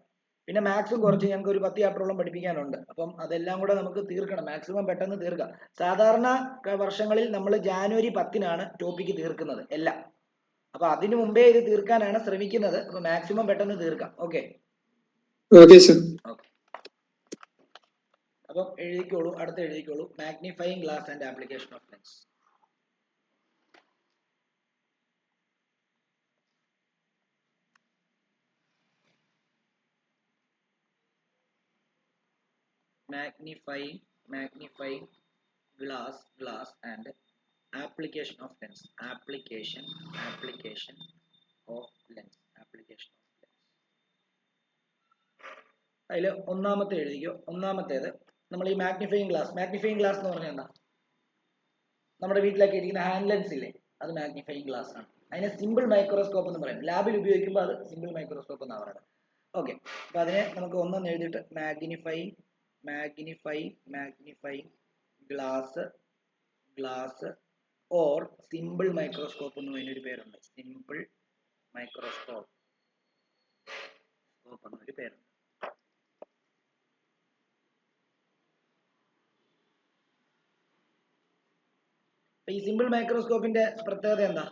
പിന്നെ മാത്സും കുറച്ച് ഞങ്ങൾക്ക് ഒരു 10 ചാപ്റ്ററോളം പഠിപ്പിക്കാനുണ്ട്. അപ്പം അതെല്ലാം കൂടെ നമുക്ക് തീർക്കണം, മാക്സിമം പെട്ടെന്ന് തീർക്കാം. സാധാരണ വർഷങ്ങളിൽ നമ്മൾ ജാനുവരി 10-നാണ് ടോപ്പിക്ക് തീർക്കുന്നത് എല്ലാം. അപ്പൊ അതിനു മുമ്പേ ഇത് തീർക്കാനാണ് ശ്രമിക്കുന്നത്. അപ്പൊ മാക്സിമം പെട്ടെന്ന് തീർക്കാം. ഓക്കെ, അപ്പം എഴുതിക്കോളൂ, അടുത്ത് എഴുതിക്കോളൂ. Magnifying glass and application of lens. magnifying glass and application of lens. application of lens. അതിൽ ഒന്നാമത്തെ എഴുതിക്കോ. ഒന്നാമത്തേത് നമ്മൾ ഈ മാഗ്നിഫയിങ് ഗ്ലാസ് എന്ന് പറഞ്ഞാൽ എന്താ? നമ്മുടെ വീട്ടിലൊക്കെ ഇരിക്കുന്ന ഹാൻഡ് ലെൻസ് ഇല്ലേ, അത് മാഗ്നിഫയിങ് ഗ്ലാസ് ആണ്. അതിനെ സിമ്പിൾ മൈക്രോസ്കോപ്പ് എന്ന് പറയും. ലാബിൽ ഉപയോഗിക്കുമ്പോൾ അത് സിമ്പിൾ മൈക്രോസ്കോപ്പ് എന്നാണ് പറയുന്നത്. ഓക്കെ, അപ്പൊ അതിനെ നമുക്ക് ഒന്നെന്ന് എഴുതിയിട്ട് magnifying glass or simple microscope എന്ന് അതിനൊരു പേരുണ്ട്. സിമ്പിൾ മൈക്രോസ്കോപ്പ് എന്നൊരു പേരുണ്ട്. ഈ സിമ്പിൾ മൈക്രോസ്കോപ്പിന്റെ പ്രത്യേകത എന്താ?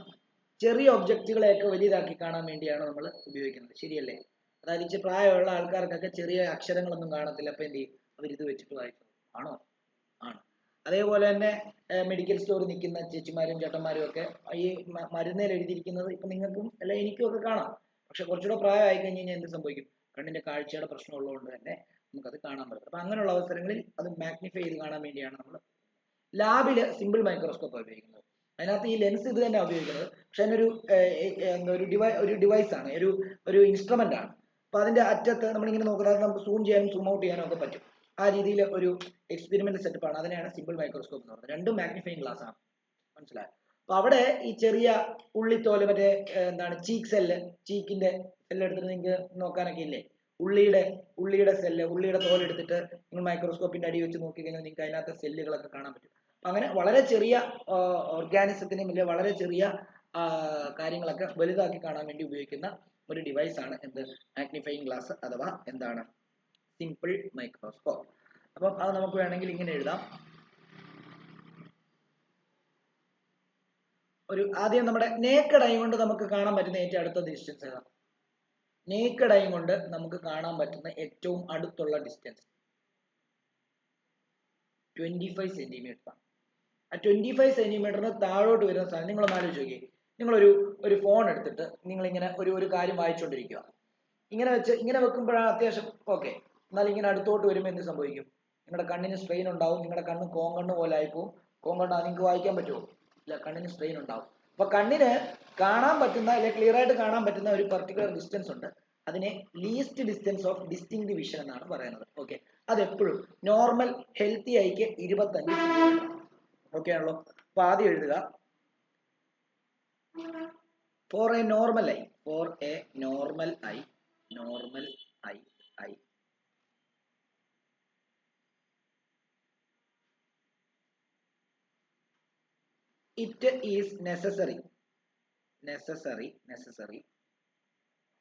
ചെറിയ ഒബ്ജക്റ്റുകളെയൊക്കെ വലുതാക്കി കാണാൻ വേണ്ടിയാണ് നമ്മൾ ഉപയോഗിക്കുന്നത്. ശരിയല്ലേ? അതായത് ഇച്ചിരി പ്രായമുള്ള ആൾക്കാർക്കൊക്കെ ചെറിയ അക്ഷരങ്ങളൊന്നും കാണത്തില്ല. അപ്പൊ എന്ത് ചെയ്യും? അവരിത് വെച്ചിട്ട് വായിക്കും. ആണോ? ആണ്. അതേപോലെ തന്നെ മെഡിക്കൽ സ്റ്റോറിൽ നിൽക്കുന്ന ചേച്ചിമാരും ചേട്ടന്മാരും ഒക്കെ ഈ മരുന്നേൽ എഴുതിയിരിക്കുന്നത് ഇപ്പൊ നിങ്ങൾക്കും അല്ല എനിക്കും ഒക്കെ കാണാം. പക്ഷെ കുറച്ചുകൂടെ പ്രായമായി കഴിഞ്ഞ് കഴിഞ്ഞാൽ എന്ത് സംഭവിക്കും? കണ്ണിന്റെ കാഴ്ചയുടെ പ്രശ്നം ഉള്ളതുകൊണ്ട് തന്നെ നമുക്കത് കാണാൻ പറ്റും. അപ്പൊ അങ്ങനെയുള്ള അവസരങ്ങളിൽ അത് മാഗ്നിഫൈ ചെയ്ത് കാണാൻ വേണ്ടിയാണ് നമ്മൾ ലാബില് സിമ്പിൾ മൈക്രോസ്കോപ്പ് ഉപയോഗിക്കുന്നത്. അതിനകത്ത് ഈ ലെൻസ് ഇത് തന്നെ ഉപയോഗിക്കുന്നത്. പക്ഷെ അതിനൊരു ഒരു ഡിവൈസ് ആണ്, ഒരു ഇൻസ്ട്രുമെന്റ് ആണ്. അപ്പൊ അതിന്റെ അറ്റത്ത് നമ്മളിങ്ങനെ നോക്കുന്നത് നമുക്ക് സൂം ചെയ്യാനും സൂം ഔട്ട് ചെയ്യാനും ഒക്കെ പറ്റും. ആ രീതിയിൽ ഒരു എക്സ്പെരിമെന്റ് സെറ്റപ്പ് ആണ്. അതിനെയാണ് സിമ്പിൾ മൈക്രോസ്കോപ്പ് എന്ന് പറയുന്നത്. രണ്ടും മാഗ്നിഫയിങ് ഗ്ലാസ് ആണ്. മനസ്സിലായോ? അപ്പൊ അവിടെ ഈ ചെറിയ ഉള്ളിത്തോല്, മറ്റേ എന്താണ് ചീക്കിന്റെ സെല്ല് എടുത്തിട്ട് നിങ്ങൾക്ക് നോക്കാനൊക്കെ ഇല്ലേ, ഉള്ളിയുടെ സെല്ല്, ഉള്ളിയുടെ തോലെടുത്തിട്ട് നിങ്ങൾ മൈക്രോസ്കോപ്പിന്റെ അടി വെച്ച് നോക്കിക്കഴിഞ്ഞാൽ നിങ്ങൾക്ക് അതിനകത്ത് സെല്ലുകളൊക്കെ കാണാൻ പറ്റും. അങ്ങനെ വളരെ ചെറിയ ഓർഗാനിസത്തിനും ഇല്ല വളരെ ചെറിയ കാര്യങ്ങളൊക്കെ വലുതാക്കി കാണാൻ വേണ്ടി ഉപയോഗിക്കുന്ന ഒരു ഡിവൈസ് ആണ് എന്ത് മാഗ്നിഫൈയിങ് ഗ്ലാസ് അഥവാ എന്താണ് സിമ്പിൾ മൈക്രോസ്കോപ്പ്. അപ്പം അത് നമുക്ക് വേണമെങ്കിൽ ഇങ്ങനെ എഴുതാം. ആദ്യം നമ്മുടെ നേക്കഡ് ഐ കൊണ്ട് നമുക്ക് കാണാൻ പറ്റുന്ന ഏറ്റവും അടുത്ത ഡിസ്റ്റൻസ് ഏതാ? നേക്കഡ് ഐ കൊണ്ട് നമുക്ക് കാണാൻ പറ്റുന്ന ഏറ്റവും അടുത്തുള്ള ഡിസ്റ്റൻസ് 25 സെന്റിമീറ്റർ ആണ്. ആ 25 സെന്റിമീറ്ററിന് താഴോട്ട് വരുന്ന സാധനം നിങ്ങളൊന്ന് ആലോചിച്ച് നോക്കിയേ. നിങ്ങളൊരു ഫോൺ എടുത്തിട്ട് നിങ്ങൾ ഇങ്ങനെ ഒരു കാര്യം വായിച്ചുകൊണ്ടിരിക്കുക. ഇങ്ങനെ വെക്കുമ്പോഴാണ് അത്യാവശ്യം ഓക്കെ. എന്നാൽ ഇങ്ങനെ അടുത്തോട്ട് വരുമ്പോൾ എന്ത് സംഭവിക്കും? നിങ്ങളുടെ കണ്ണിന് സ്ട്രെയിൻ ഉണ്ടാവും. നിങ്ങളുടെ കണ്ണ് കോങ്കണ്ണ് പോലെ ആയിപ്പോവും. കോങ്കണ്ണ് നിങ്ങൾക്ക് വായിക്കാൻ പറ്റുമോ? ഇല്ല, കണ്ണിന് സ്ട്രെയിൻ ഉണ്ടാവും. അപ്പൊ കണ്ണിന് കാണാൻ പറ്റുന്ന അല്ലെങ്കിൽ ക്ലിയർ ആയിട്ട് കാണാൻ പറ്റുന്ന ഒരു പർട്ടിക്കുലർ ഡിസ്റ്റൻസ് ഉണ്ട്. അതിനെ least distance of distinct vision എന്നാണ് പറയുന്നത്. ഓക്കെ, അതെപ്പോഴും നോർമൽ ഹെൽത്തി ഐക്ക് 25 സെന്റിമീറ്റർ. ഓക്കെ ആണല്ലോ? അപ്പൊ ആദ്യം എഴുതുക for a normal eye it is necessary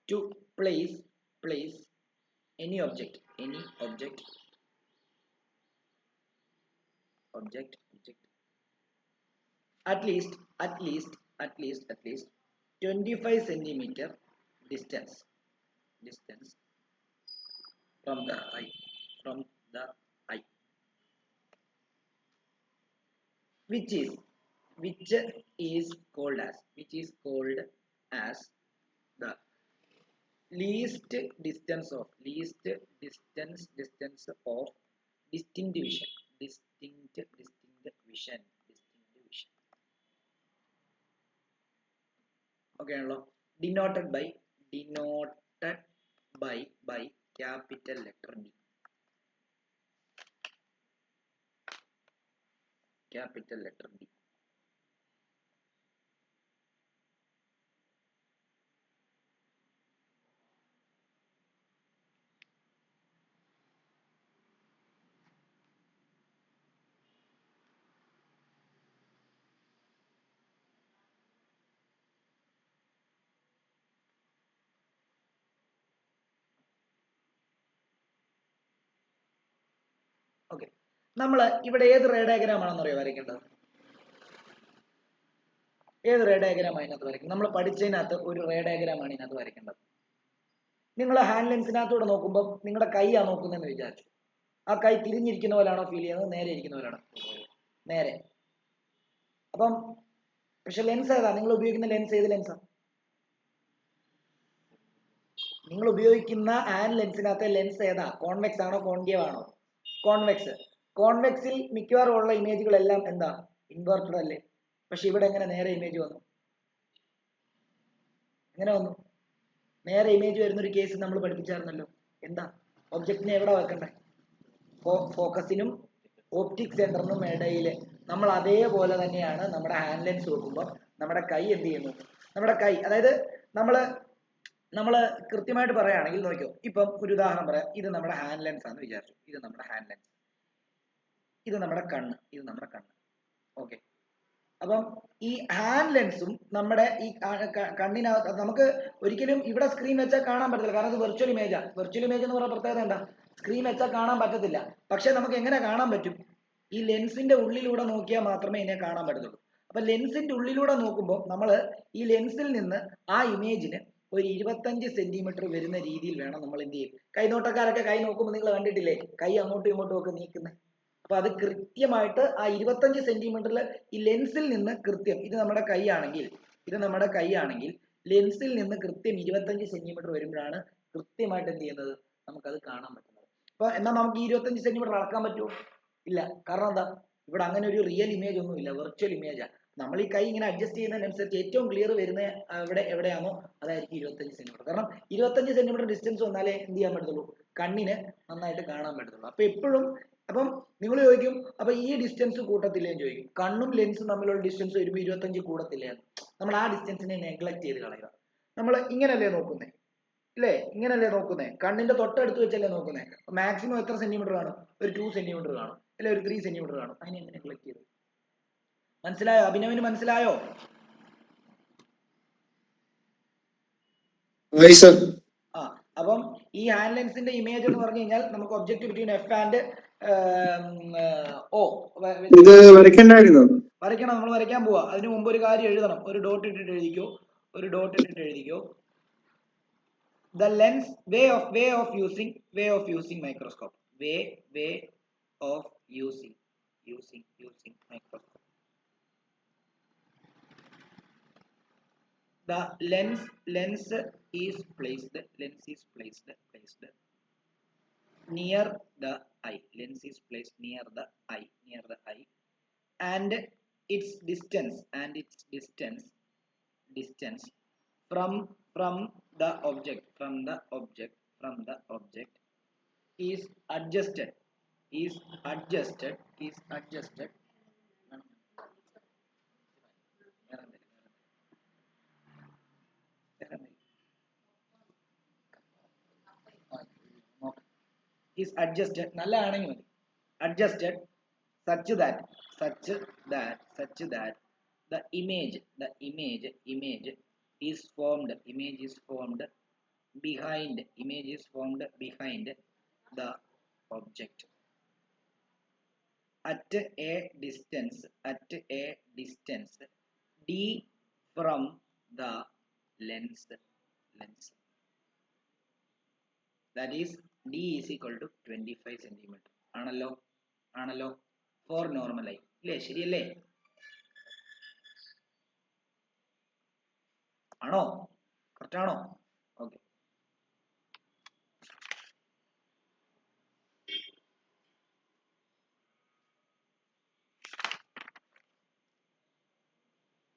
to place any object at least 25 centimeter distance from the eye which is called as the least distance of distinct vision. Okay ആണല്ലോ? denoted by capital letter D. Okay, നമ്മൾ ഇവിടെ ഏത് ray diagram ആണെന്ന് അറിയോ വരയ്ക്കേണ്ടത്? ഏത് ray diagram ആണ് ഇതിനകത്ത് വരയ്ക്കുന്നത്? നമ്മൾ പഠിച്ചതിനകത്ത് ഒരു റേ ഡയഗ്രാം ആണ് ഇതിനകത്ത് വരയ്ക്കേണ്ടത്. നിങ്ങൾ ഹാൻഡ് ലെൻസിനകത്തൂടെ നോക്കുമ്പോൾ നിങ്ങളുടെ കൈയാണ് നോക്കുന്നതെന്ന് വിചാരിച്ചു. ആ കൈ തിരിഞ്ഞിരിക്കുന്ന പോലാണോ ഫീൽ ചെയ്യുന്നത്? നേരെ ഇരിക്കുന്ന പോലാണോ? നേരെ. അപ്പം പക്ഷെ ലെൻസ് ഏതാ നിങ്ങൾ ഉപയോഗിക്കുന്ന? ലെൻസ് ഏത് ലെൻസാണ് നിങ്ങൾ ഉപയോഗിക്കുന്ന? ഹാൻഡ് ലെൻസിനകത്തെ ലെൻസ് ഏതാ? കോൺവെക്സ് ആണോ കോൺകേവ് ആണോ? കോൺവെക്സിൽ മിക്കവാറും ഉള്ള ഇമേജുകളെല്ലാം എന്താ? ഇൻവേർട്ടഡ് അല്ലേ? പക്ഷെ ഇവിടെ എങ്ങനെ നേരെ ഇമേജ് വന്നു? നേരെ ഇമേജ് വരുന്ന ഒരു കേസ് നമ്മൾ പഠിപ്പിച്ചായിരുന്നല്ലോ. എന്താ? ഒബ്ജക്റ്റിനെ എവിടെ വെക്കണ്ടേ? ഫോക്കസിനും ഓപ്റ്റിക് സെന്ററിനും ഇടയില്. നമ്മൾ അതേപോലെ തന്നെയാണ് നമ്മുടെ ഹാൻഡ് ലെൻസ് വെക്കുമ്പോൾ നമ്മുടെ കൈ എന്ത് ചെയ്യുന്നു? നമ്മുടെ കൈ, അതായത് നമ്മള് കൃത്യമായിട്ട് പറയുകയാണെങ്കിൽ നോക്കിയോ, ഇപ്പം ഒരു ഉദാഹരണം പറയാം. ഇത് നമ്മുടെ ഹാൻഡ് ലെൻസ് ആണെന്ന് വിചാരിച്ചു. ഇത് നമ്മുടെ ഹാൻഡ് ലെൻസ്, ഇത് നമ്മുടെ കണ്ണ്, ഓക്കെ. അപ്പം ഈ ഹാൻഡ് ലെൻസും നമ്മുടെ ഈ കണ്ണിനകത്ത് നമുക്ക് ഒരിക്കലും ഇവിടെ സ്ക്രീൻ വെച്ചാൽ കാണാൻ പറ്റത്തില്ല. കാരണം ഇത് വെർച്വൽ ഇമേജ് എന്ന് പറയുന്ന പ്രത്യേകത എന്താ? സ്ക്രീൻ വെച്ചാൽ കാണാൻ പറ്റത്തില്ല. പക്ഷെ നമുക്ക് എങ്ങനെ കാണാൻ പറ്റും? ഈ ലെൻസിന്റെ ഉള്ളിലൂടെ നോക്കിയാൽ മാത്രമേ ഇതിനെ കാണാൻ പറ്റത്തുള്ളൂ. അപ്പൊ ലെൻസിന്റെ ഉള്ളിലൂടെ നോക്കുമ്പോൾ നമ്മൾ ഈ ലെൻസിൽ നിന്ന് ആ ഇമേജിന് ഒരു 25 സെന്റിമീറ്റർ വരുന്ന രീതിയിൽ വേണം നമ്മൾ എന്ത് ചെയ്യും? കൈനോട്ടക്കാരൊക്കെ കൈ നോക്കുമ്പോൾ നിങ്ങൾ കണ്ടിട്ടില്ലേ? കൈ അങ്ങോട്ടും ഇങ്ങോട്ടും ഒക്കെ നീക്കുന്നത്. അപ്പൊ അത് കൃത്യമായിട്ട് ആ 25 സെന്റിമീറ്ററിൽ ഈ ലെൻസിൽ നിന്ന് കൃത്യം, ഇത് നമ്മുടെ കൈയാണെങ്കിൽ ലെൻസിൽ നിന്ന് കൃത്യം 25 സെന്റിമീറ്റർ വരുമ്പോഴാണ് കൃത്യമായിട്ട് എന്ത് ചെയ്യുന്നത്? നമുക്കത് കാണാൻ പറ്റുന്നത്. അപ്പൊ എന്നാൽ നമുക്ക് ഈ 25 സെന്റിമീറ്റർ അളക്കാൻ പറ്റുമോ? ഇല്ല. കാരണം എന്താ? ഇവിടെ അങ്ങനെ ഒരു റിയൽ ഇമേജ് ഒന്നും ഇല്ല, വെർച്വൽ ഇമേജാണ്. നമ്മൾ ഈ കൈ ഇങ്ങനെ അഡ്ജസ്റ്റ് ചെയ്യുന്നതിനനുസരിച്ച് ഏറ്റവും ക്ലിയർ വരുന്ന എവിടെയാണോ അതായിരിക്കും 25 സെന്റിമീറ്റർ. കാരണം 25 സെന്റിമീറ്റർ ഡിസ്റ്റൻസ് വന്നാലേ എന്ത് ചെയ്യാൻ പറ്റത്തുള്ളൂ? കണ്ണിന് നന്നായിട്ട് കാണാൻ പറ്റത്തുള്ളൂ. അപ്പൊ എപ്പോഴും അപ്പം നിങ്ങൾ ചോദിക്കും, അപ്പൊ ഈ ഡിസ്റ്റൻസ് കൂട്ടത്തില്ലേന്ന് ചോദിക്കും. കണ്ണും ലെൻസും തമ്മിലുള്ള ഡിസ്റ്റൻസ് വരുമ്പോൾ 25 കൂടത്തില്ലേ? നമ്മൾ ആ ഡിസ്റ്റൻസിനെ നെഗ്ലക്ട് ചെയ്ത് കളയുക. നമ്മൾ ഇങ്ങനല്ലേ നോക്കുന്നേ? ഇല്ലേ? ഇങ്ങനല്ലേ നോക്കുന്നേ? കണ്ണിന്റെ തൊട്ടടുത്ത് വെച്ചല്ലേ നോക്കുന്നേ? മാക്സിമം എത്ര സെന്റിമീറ്റർ കാണും? ഒരു 2 സെന്റിമീറ്റർ കാണും, അല്ലെ ഒരു 3 സെന്റിമീറ്റർ കാണും. അതിനെ എങ്ങനെ കളക്ട് ചെയ്തു? മനസ്സിലായോ? അഭിനവിന് മനസ്സിലായോ? സർ. ആ, അപ്പം ഈ ഹാൻഡ് ലെൻസിന്റെ ഇമേജ് എന്ന് പറഞ്ഞു കഴിഞ്ഞാൽ നമുക്ക് ഒബ്ജക്റ്റ് ബിറ്റ്വീൻ എഫ് ആൻഡ് ഓ ഇത് വരയ്ക്കണ്ടായിരുന്നോ? വരയ്ക്കണം. നമ്മൾ വരയ്ക്കാൻ പോവാ. അതിന് മുമ്പ് ഒരു കാര്യം എഴുതണം. ഒരു ഡോട്ട് ഇട്ടിട്ട് എഴുതിക്കോ. ഒരു ഡോട്ട് ഇട്ടിട്ട് എഴുതിക്കോ. The lens way of using microscope. Way of using microscope. The lens is placed near the eye. Lens is placed near the eye, and its distance from the object is adjusted നല്ലതാണെങ്കിൽ മതി. adjusted such that the image is formed behind the object at a distance d from the lens. That is d is equal to 25 centimeter. ആണല്ലോ for normal eye. ഇല്ലേ? ശരിയല്ലേ? ആണോ? Correct ആണോ? Okay.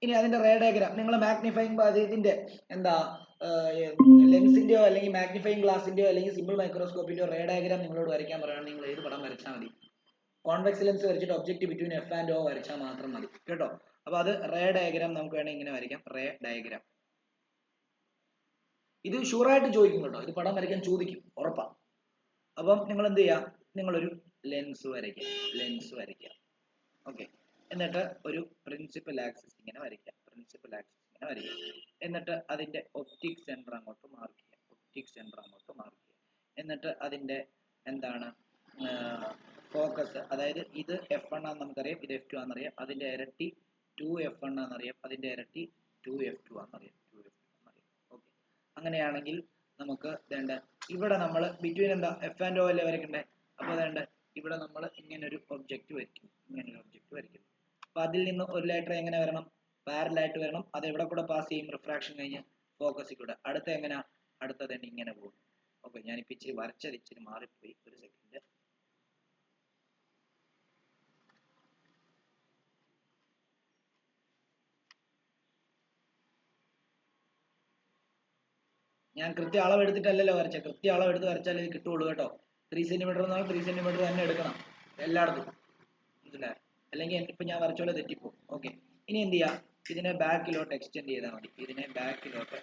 ഇനി അതിന്റെ ray diagram നിങ്ങൾ magnifying ഇതിന്റെ എന്താ ലെൻസിന്റെയോ അല്ലെങ്കിൽ മാഗ്നിഫൈങ് ഗ്ലാസിന്റെയോ അല്ലെങ്കിൽ സിമ്പിൾ മൈക്രോസ്കോപ്പിന്റെയോ റേ ഡയഗ്രാം നിങ്ങളോട് വരയ്ക്കാൻ പറയുകയാണെങ്കിൽ നിങ്ങൾ ഏത് പടം വരച്ചാൽ മതി? കോൺവെക്സ് ലെൻസ് വരച്ചിട്ട് ഒബ്ജക്റ്റ് ബിറ്റ്വീൻ എഫ് ആൻഡ് ഓ വരച്ചാൽ മാത്രം മതി കേട്ടോ. അപ്പൊ അത് റേ ഡയഗ്രാം നമുക്ക് വേണമെങ്കിൽ ഇങ്ങനെ വരയ്ക്കാം. റേ ഡയഗ്രാം ഇത് ഷുവറായിട്ട് ചോദിക്കും കേട്ടോ. ഇത് പടം വരയ്ക്കാൻ ചോദിക്കും, ഉറപ്പാ. അപ്പം നിങ്ങൾ എന്ത് ചെയ്യുക? നിങ്ങളൊരു ലെൻസ് വരയ്ക്കുക. ഓക്കെ. എന്നിട്ട് ഒരു പ്രിൻസിപ്പൽ ആക്സിസ് ഇങ്ങനെ വരയ്ക്കുക. എന്നിട്ട് അതിന്റെ ഒപ്റ്റിക് സെന്റർ അങ്ങോട്ട് മാർക്ക് ചെയ്യുക. എന്നിട്ട് അതിന്റെ എന്താണ് ഫോക്കസ്, അതായത് ഇത് F1 ആണെന്ന് നമുക്കറിയാം, ഇത് F2 ആണെന്നറിയാം. അതിന്റെ ഇരട്ടി 2F1 ആണെന്നറിയാം, അതിന്റെ ഇരട്ടി 2F2 ആണെന്നറിയാം. ഓക്കെ. അങ്ങനെയാണെങ്കിൽ നമുക്ക് വേണ്ട ഇവിടെ നമ്മൾ ബിറ്റ്വീൻ എന്താ എഫ് ആൻഡ് ഓ അല്ലേ വരയ്ക്കണ്ടേ? അപ്പൊ വേണ്ട ഇവിടെ നമ്മൾ ഇങ്ങനെ ഒരു ഒബ്ജക്റ്റ് വരയ്ക്കും. അപ്പൊ അതിൽ നിന്ന് ഒരു ലെറ്റർ എങ്ങനെ വരണം? പാരലൽ ആയിട്ട് വരണം. അത് എവിടെ കൂടെ പാസ് ചെയ്യും? റിഫ്രാക്ഷൻ കഴിഞ്ഞ് ഫോക്കസിൽ കൂടെ. അടുത്തത് തന്നെ ഇങ്ങനെ പോകും. ഓക്കെ. ഞാനിപ്പോ ഇച്ചിരി വരച്ചത് ഇച്ചിരി മാറിപ്പോയി. ഒരു സെക്കൻഡ്. ഞാൻ കൃത്യ അളവ് എടുത്തിട്ടല്ലല്ലോ വരച്ചത്. കൃത്യ അളവ് എടുത്ത് വരച്ചാലേ ഇത് കിട്ടുള്ളൂ കേട്ടോ. 3 സെന്റിമീറ്റർ എന്നാൽ 3 സെന്റിമീറ്റർ തന്നെ എടുക്കണം എല്ലായിടത്തും, മനസ്സിലായോ? അല്ലെങ്കിൽ ഇപ്പൊ ഞാൻ വരച്ചോലെ തെറ്റിപ്പോ. ഓക്കെ. ഇനി എന്ത് ചെയ്യാം? ഇതിനെ ബാക്കിലോട്ട് എക്സ്റ്റെൻഡ് ചെയ്താൽ മതി. ഇതിനെ ബാക്കിലോട്ട്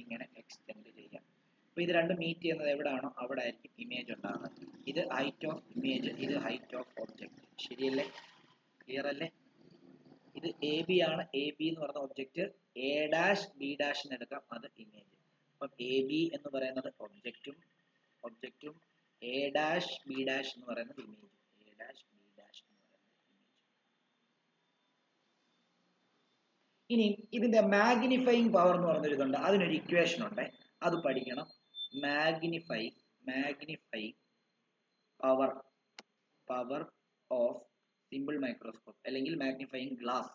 ഇങ്ങനെ എക്സ്റ്റെൻഡ് ചെയ്യാം. അപ്പൊ ഇത് രണ്ടും മീറ്റ് ചെയ്യുന്നത് എവിടാണോ അവിടെ ആയിരിക്കും ഇമേജ് ഉണ്ടാകുന്നത്. ഇത് ഹൈറ്റ് ഓഫ് ഇമേജ്, ഇത് ഹൈറ്റ് ഓഫ് ഒബ്ജക്റ്റ്. ശരിയല്ലേ? ക്ലിയർ അല്ലേ? ഇത് എ ബി ആണ്. എ ബി എന്ന് പറയുന്ന object A dash B dash എന്ന് എടുക്കാം, അത് ഇമേജ്. അപ്പം എ ബി എന്ന് പറയുന്നത് ഒബ്ജക്റ്റും എ ഡാഷ് ബി ഡാഷ് എന്ന് പറയുന്നത് ഇമേജ്. ഇനി ഇതിന്റെ മാഗ്നിഫൈങ് പവർ എന്ന് പറഞ്ഞൊരു ഇതുണ്ട്. അതിനൊരു ഇക്വേഷൻ ഉണ്ട്, അത് പഠിക്കണം. Magnify power of simple microscope അല്ലെങ്കിൽ മാഗ്നിഫൈങ് ഗ്ലാസ്.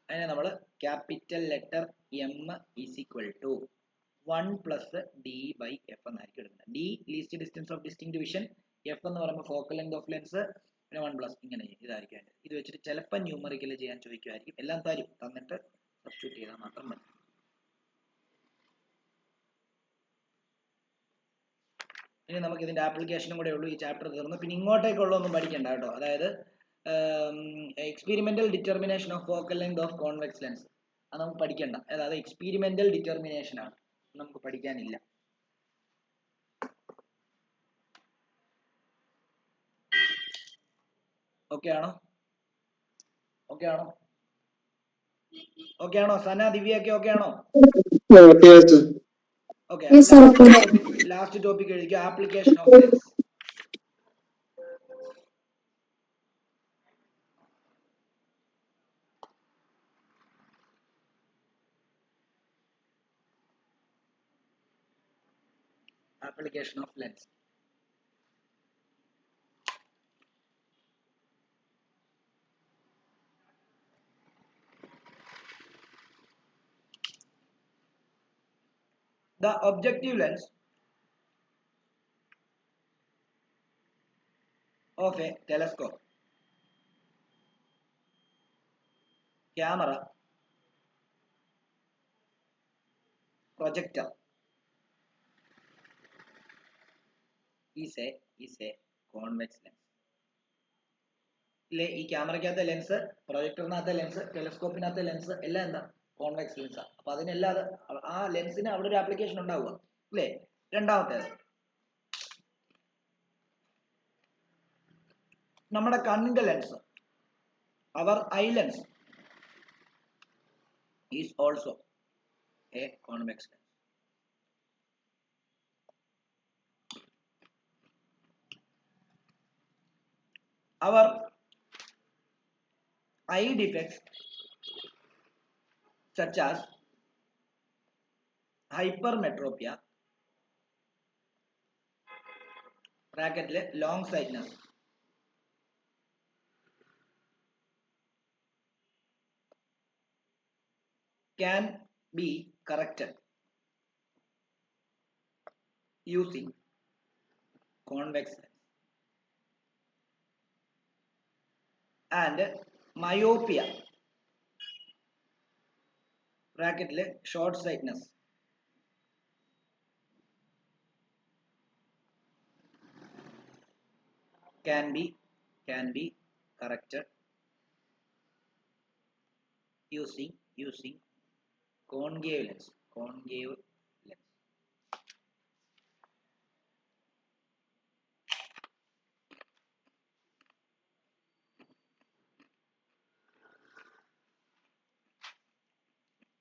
അതിനെ നമ്മൾ capital letter M is equal to 1 plus d by f എന്നായിരിക്കും എടുക്കുന്നത്. D least distance of distinct division, f എന്ന് പറയുമ്പോൾ ഫോക്കൽ ലെങ്ത് ഓഫ് ലെൻസ്, പിന്നെ 1 പ്ലസ് ഇങ്ങനെ ഇതായിരിക്കും. ഇത് വെച്ചിട്ട് ചിലപ്പോൾ ന്യൂമറിക്കൽ ചെയ്യാൻ ചോദിക്കുമായിരിക്കും. എല്ലാം തന്നിട്ട് സബ്സ്റ്റിറ്റ്യൂട്ട് ചെയ്താൽ മാത്രം മതി. ഇനി നമുക്ക് ഇതിന്റെ ആപ്ലിക്കേഷനും കൂടെ ഉള്ളൂ. ഈ ചാപ്റ്റർ തീർന്നു. പിന്നെ ഇങ്ങോട്ടേക്കുള്ളതൊന്നും പഠിക്കണ്ട കേട്ടോ. അതായത് experimental determination of focal length of convex lens. അത് നമുക്ക് പഠിക്കണ്ട, അതായത് എക്സ്പീരിമെന്റൽ ഡിറ്റർമിനേഷൻ ആണ്, നമുക്ക് പഠിക്കാനില്ല. ഓക്കെ ആണോ? ഓക്കെ ആണോ? ഓക്കെ ആണോ? സന, ദിവ്യ ഒക്കെ ഓക്കെ ആണോ? ഓക്കെ, ലാസ്റ്റ് ടോപ്പിക് എഴുതിക്കുക, application of lens. Application of lens. The objective lens of a telescope, camera, projector is a convex lens. ഇല്ലേ, ഈ ക്യാമറയ്ക്കകത്തെ ലെൻസ്, പ്രൊജക്ടറിനകത്തെ ലെൻസ്, ടെലസ്കോപ്പിനകത്തെ ലെൻസ് എല്ലാം എന്താ? Convex lens. അപ്പൊ അതിനെല്ലാതെ ആ ലെൻസിന് അവിടെ ഒരു ആപ്ലിക്കേഷൻ ഉണ്ടാവുക അല്ലേ. രണ്ടാമത്തേത്, നമ്മുടെ കണ്ണിന്റെ ലെൻസ്, അവർ eye lens is also a convex lens. Our eye defects such as hypermetropia, bracketലെ long sightedness, can be corrected using convex lens. And myopia, bracketലെ short sightedness, can be corrected using concave lens.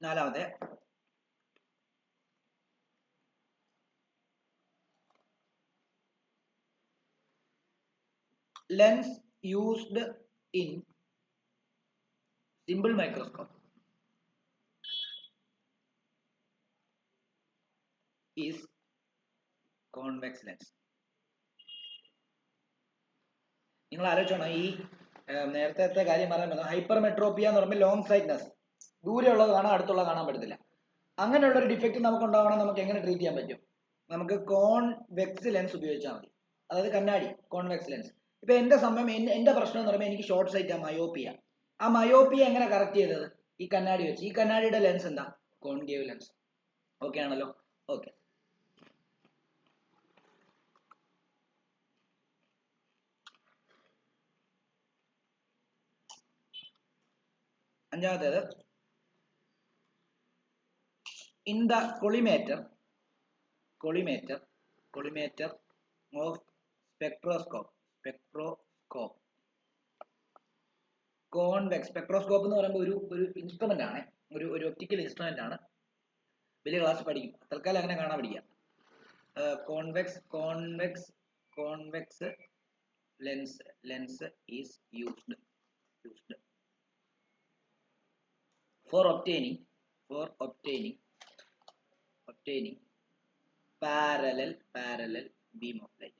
നാലാമത്തെ, lens used in simple microscope is convex lens. നിങ്ങൾ ആലോചിച്ചോണം, ഈ നേരത്തെ കാര്യം പറയുമ്പോൾ hypermetropia എന്ന് പറയുമ്പോൾ long സൈറ്റ്നസ്, ദൂരെയുള്ളത് കാണാൻ അടുത്തുള്ളത് കാണാൻ പറ്റത്തില്ല. അങ്ങനെയുള്ള ഒരു ഡിഫക്റ്റ് നമുക്ക് ഉണ്ടാവണം. നമുക്ക് എങ്ങനെ ട്രീറ്റ് ചെയ്യാൻ പറ്റും? നമുക്ക് കോൺവെക്സ് ലെൻസ് ഉപയോഗിച്ചാൽ മതി, അതായത് കണ്ണാടി, കോൺവെക്സ് ലെൻസ്. ഇപ്പൊ എന്റെ സമയം, എന്റെ പ്രശ്നം എന്ന് പറയുമ്പോൾ എനിക്ക് ഷോർട്ട് സൈറ്റ്, മയോപ്പിയ. ആ മയോപ്പിയ എങ്ങനെ കറക്റ്റ് ചെയ്തത്? ഈ കണ്ണാടി വെച്ച്. ഈ കണ്ണാടിയുടെ ലെൻസ് എന്താ? Concave lens. ഓക്കെ ആണല്ലോ? ഓക്കെ. അഞ്ചാമത്തേത്, in the collimator of spectroscope, convex spectroscope എന്ന് പറയുമ്പോൾ ഒരു ഇൻസ്ട്രുമെന്റ് ആണ്, ഒരു ഒപ്റ്റിക്കൽ ഇൻസ്ട്രുമെന്റ് ആണ്. വലിയ ക്ലാസ് പഠിക്കും, തൽക്കാലം അങ്ങനെ കാണാൻ പഠിക്കാം. Convex lens is used for obtaining parallel beam of light.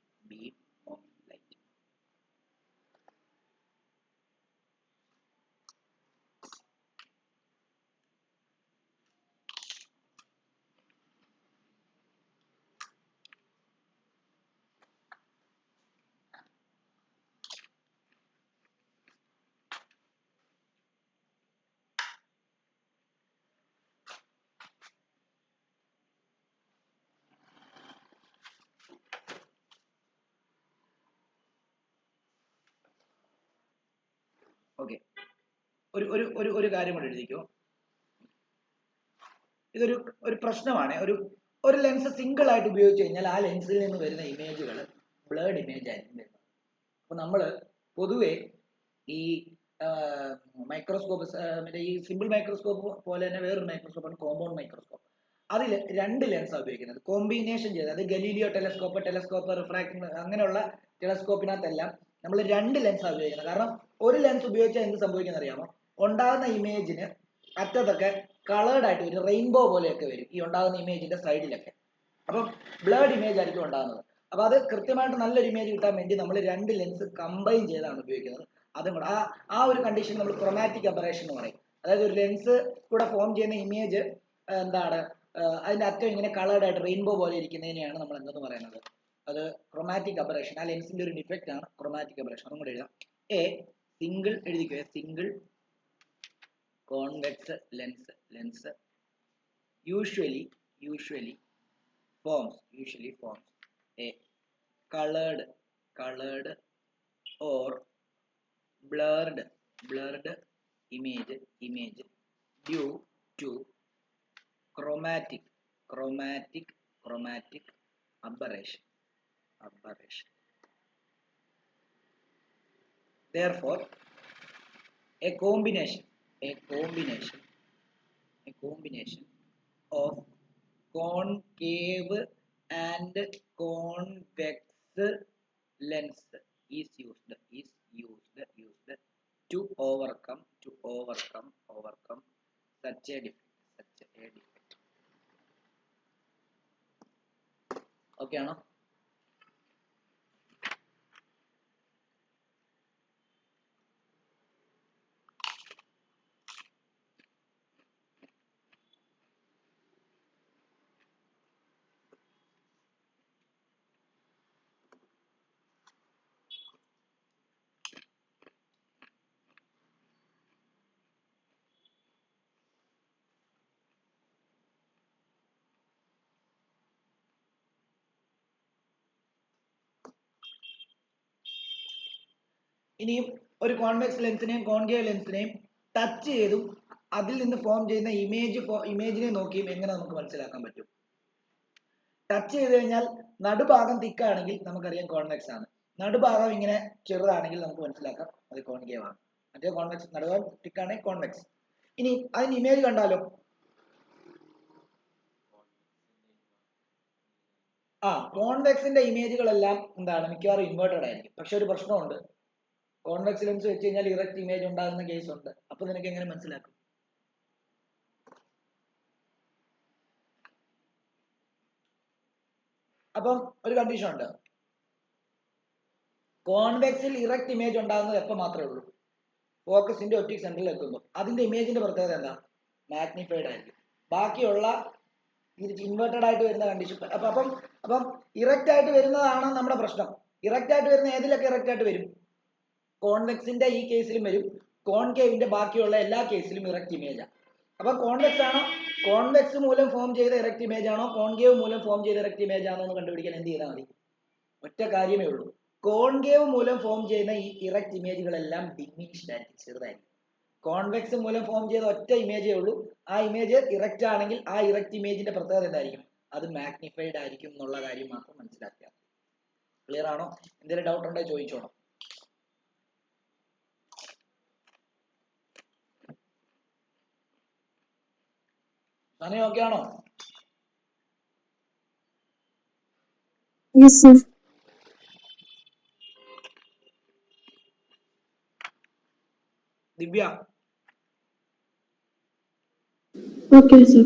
ഒരു കാര്യം കൂടെ എഴുതിക്കോ. ഇതൊരു പ്രശ്നമാണ്. ഒരു ലെൻസ് സിംഗിൾ ആയിട്ട് ഉപയോഗിച്ച് കഴിഞ്ഞാൽ ആ ലെൻസിൽ നിന്ന് വരുന്ന ഇമേജുകൾ ബ്ലേഡ് ഇമേജ് ആയിരിക്കും വരുന്നത്. അപ്പൊ നമ്മൾ പൊതുവെ ഈ മൈക്രോസ്കോപ്പ്, മറ്റേ ഈ സിമ്പിൾ മൈക്രോസ്കോപ്പ് പോലെ തന്നെ വേറൊരു മൈക്രോസ്കോപ്പാണ് കോമ്പൗണ്ട് മൈക്രോസ്കോപ്പ്. അതിൽ 2 ലെൻസാണ് ഉപയോഗിക്കുന്നത്. കോമ്പിനേഷൻ ചെയ്ത്, അത് ഗലീലിയോ ടെലസ്കോപ്പ് റിഫ്രാക്റ്റിംഗ് അങ്ങനെയുള്ള ടെലസ്കോപ്പിനകത്തെല്ലാം നമ്മൾ 2 ലെൻസാണ് ഉപയോഗിക്കുന്നത്. കാരണം ഒരു ലെൻസ് ഉപയോഗിച്ചാൽ എന്ത് സംഭവിക്കുന്ന അറിയാമോ? ഉണ്ടാകുന്ന ഇമേജിന് അറ്റത്തൊക്കെ കളേർഡ് ആയിട്ട് വരും, റെയിൻബോ പോലെയൊക്കെ വരും ഈ ഉണ്ടാകുന്ന ഇമേജിന്റെ സൈഡിലൊക്കെ. അപ്പം ബ്ലേഡ് ഇമേജ് ആയിരിക്കും ഉണ്ടാകുന്നത്. അപ്പൊ അത് കൃത്യമായിട്ട് നല്ലൊരു ഇമേജ് കിട്ടാൻ വേണ്ടി നമ്മൾ 2 ലെൻസ് കമ്പൈൻ ചെയ്താണ് ഉപയോഗിക്കുന്നത്. അതും കൂടെ ആ ഒരു കണ്ടീഷൻ നമ്മൾ ക്രൊമാറ്റിക് അബറേഷൻ എന്ന് പറയും. അതായത് ഒരു ലെൻസ് കൂടെ ഫോം ചെയ്യുന്ന ഇമേജ് എന്താണ്, അതിന്റെ അറ്റം ഇങ്ങനെ കളേർഡ് ആയിട്ട് റെയിൻബോ പോലെ ഇരിക്കുന്നതിനെയാണ് നമ്മൾ എന്തെന്ന് പറയുന്നത്, അത് ക്രൊമാറ്റിക് അബറേഷൻ. ആ ലെൻസിന്റെ ഒരു ഡിഫക്റ്റ് ആണ് ക്രൊമാറ്റിക് അബറേഷൻ. അതും കൂടെ എഴുതാം. സിംഗിൾ എഴുതിക്കുക, single convex lens usually forms a colored or blurred image due to chromatic aberration. Therefore, a combination of concave and convex lens is used to overcome such a defect. Okay ആണോ? ഇനിയും ഒരു convex ലെൻസിനെയും concave ലെൻസിനെയും touch ചെയ്തും അതിൽ നിന്ന് form ചെയ്യുന്ന ഇമേജിനെ നോക്കിയും എങ്ങനെ നമുക്ക് മനസ്സിലാക്കാൻ പറ്റും? ടച്ച് ചെയ്ത് കഴിഞ്ഞാൽ നടുഭാഗം തിക്കാണെങ്കിൽ നമുക്കറിയാം കോൺവെക്സ് ആണ്. നടുഭാഗം ഇങ്ങനെ ചെറുതാണെങ്കിൽ നമുക്ക് മനസ്സിലാക്കാം അത് കോൺകേവ് ആണ്. മറ്റേ കോൺവെക്സ്, നടുഭാഗം തിക്കാണെങ്കിൽ കോൺവെക്സ്. ഇനി അതിന് ഇമേജ് കണ്ടാലോ? കോൺവെക്സിന്റെ ഇമേജുകളെല്ലാം എന്താണ്, മിക്കവാറും ഇൻവേർട്ടഡ് ആയിരിക്കും. പക്ഷെ ഒരു പ്രശ്നമുണ്ട്, കോൺവെക്സ് ലെൻസ് വെച്ച് കഴിഞ്ഞാൽ ഇറക്റ്റ് ഇമേജ് ഉണ്ടാകുന്ന കേസ് ഉണ്ട്. അപ്പൊ നിനക്ക് എങ്ങനെ മനസ്സിലാക്കും? അപ്പം ഒരു കണ്ടീഷൻ ഉണ്ട്, കോൺവെക്സിൽ ഇറക്റ്റ് ഇമേജ് ഉണ്ടാകുന്നത് എപ്പോൾ മാത്രമേ ഉള്ളൂ? ഫോക്കസിന്റെ ഒപ്റ്റിക് സെന്ററിൽ എത്തുമ്പോൾ. അതിന്റെ ഇമേജിന്റെ പ്രത്യേകത എന്താ? മാഗ്നിഫൈഡ് ആയിരിക്കും. ബാക്കിയുള്ള ഇൻവേർട്ടഡ് ആയിട്ട് വരുന്ന കണ്ടീഷൻ. അപ്പം ഇറക്റ്റ് ആയിട്ട് വരുന്നതാണ് നമ്മുടെ പ്രശ്നം. ഇറക്റ്റ് ആയിട്ട് വരുന്ന ഏതിലൊക്കെ ഇറക്റ്റ് ആയിട്ട് വരും? കോൺവെക്സിന്റെ ഈ കേസിലും വരും, കോൺകേവിന്റെ ബാക്കിയുള്ള എല്ലാ കേസിലും ഇറക്റ്റ് ഇമേജാണ്. അപ്പൊ കോൺവെക്സ് ആണോ, കോൺവെക്സ് മൂലം ഫോം ചെയ്ത ഇറക്റ്റ് ഇമേജ് ആണോ, കോൺകേവ് മൂലം ഫോം ചെയ്ത ഇറക്റ്റ് ഇമേജ് ആണോ എന്ന് കണ്ടുപിടിക്കാൻ എന്ത് ചെയ്താൽ മതി? ഒറ്റ കാര്യമേ ഉള്ളൂ, കോൺകേവ് മൂലം ഫോം ചെയ്യുന്ന ഈ ഇറക്റ്റ് ഇമേജുകളെല്ലാം ഡിമിനിഷ്ഡ് ആയിരിക്കും, ചെറുതായിരിക്കും. കോൺവെക്സ് മൂലം ഫോം ചെയ്ത ഒറ്റ ഇമേജേ ഉള്ളൂ, ആ ഇമേജ് ഇറക്റ്റ് ആണെങ്കിൽ ആ ഇറക്റ്റ് ഇമേജിന്റെ പ്രത്യേകത എന്തായിരിക്കും? അത് മാഗ്നിഫൈഡ് ആയിരിക്കും എന്നുള്ള കാര്യം മാത്രം മനസ്സിലാക്കുക. ക്ലിയർ ആണോ? എന്തെങ്കിലും ഡൗട്ട് ഉണ്ടെങ്കിൽ ചോദിച്ചോണം. സനേ ഓക്കെ ആണോ? Yes, sir. ദിവ്യ Okay, sir.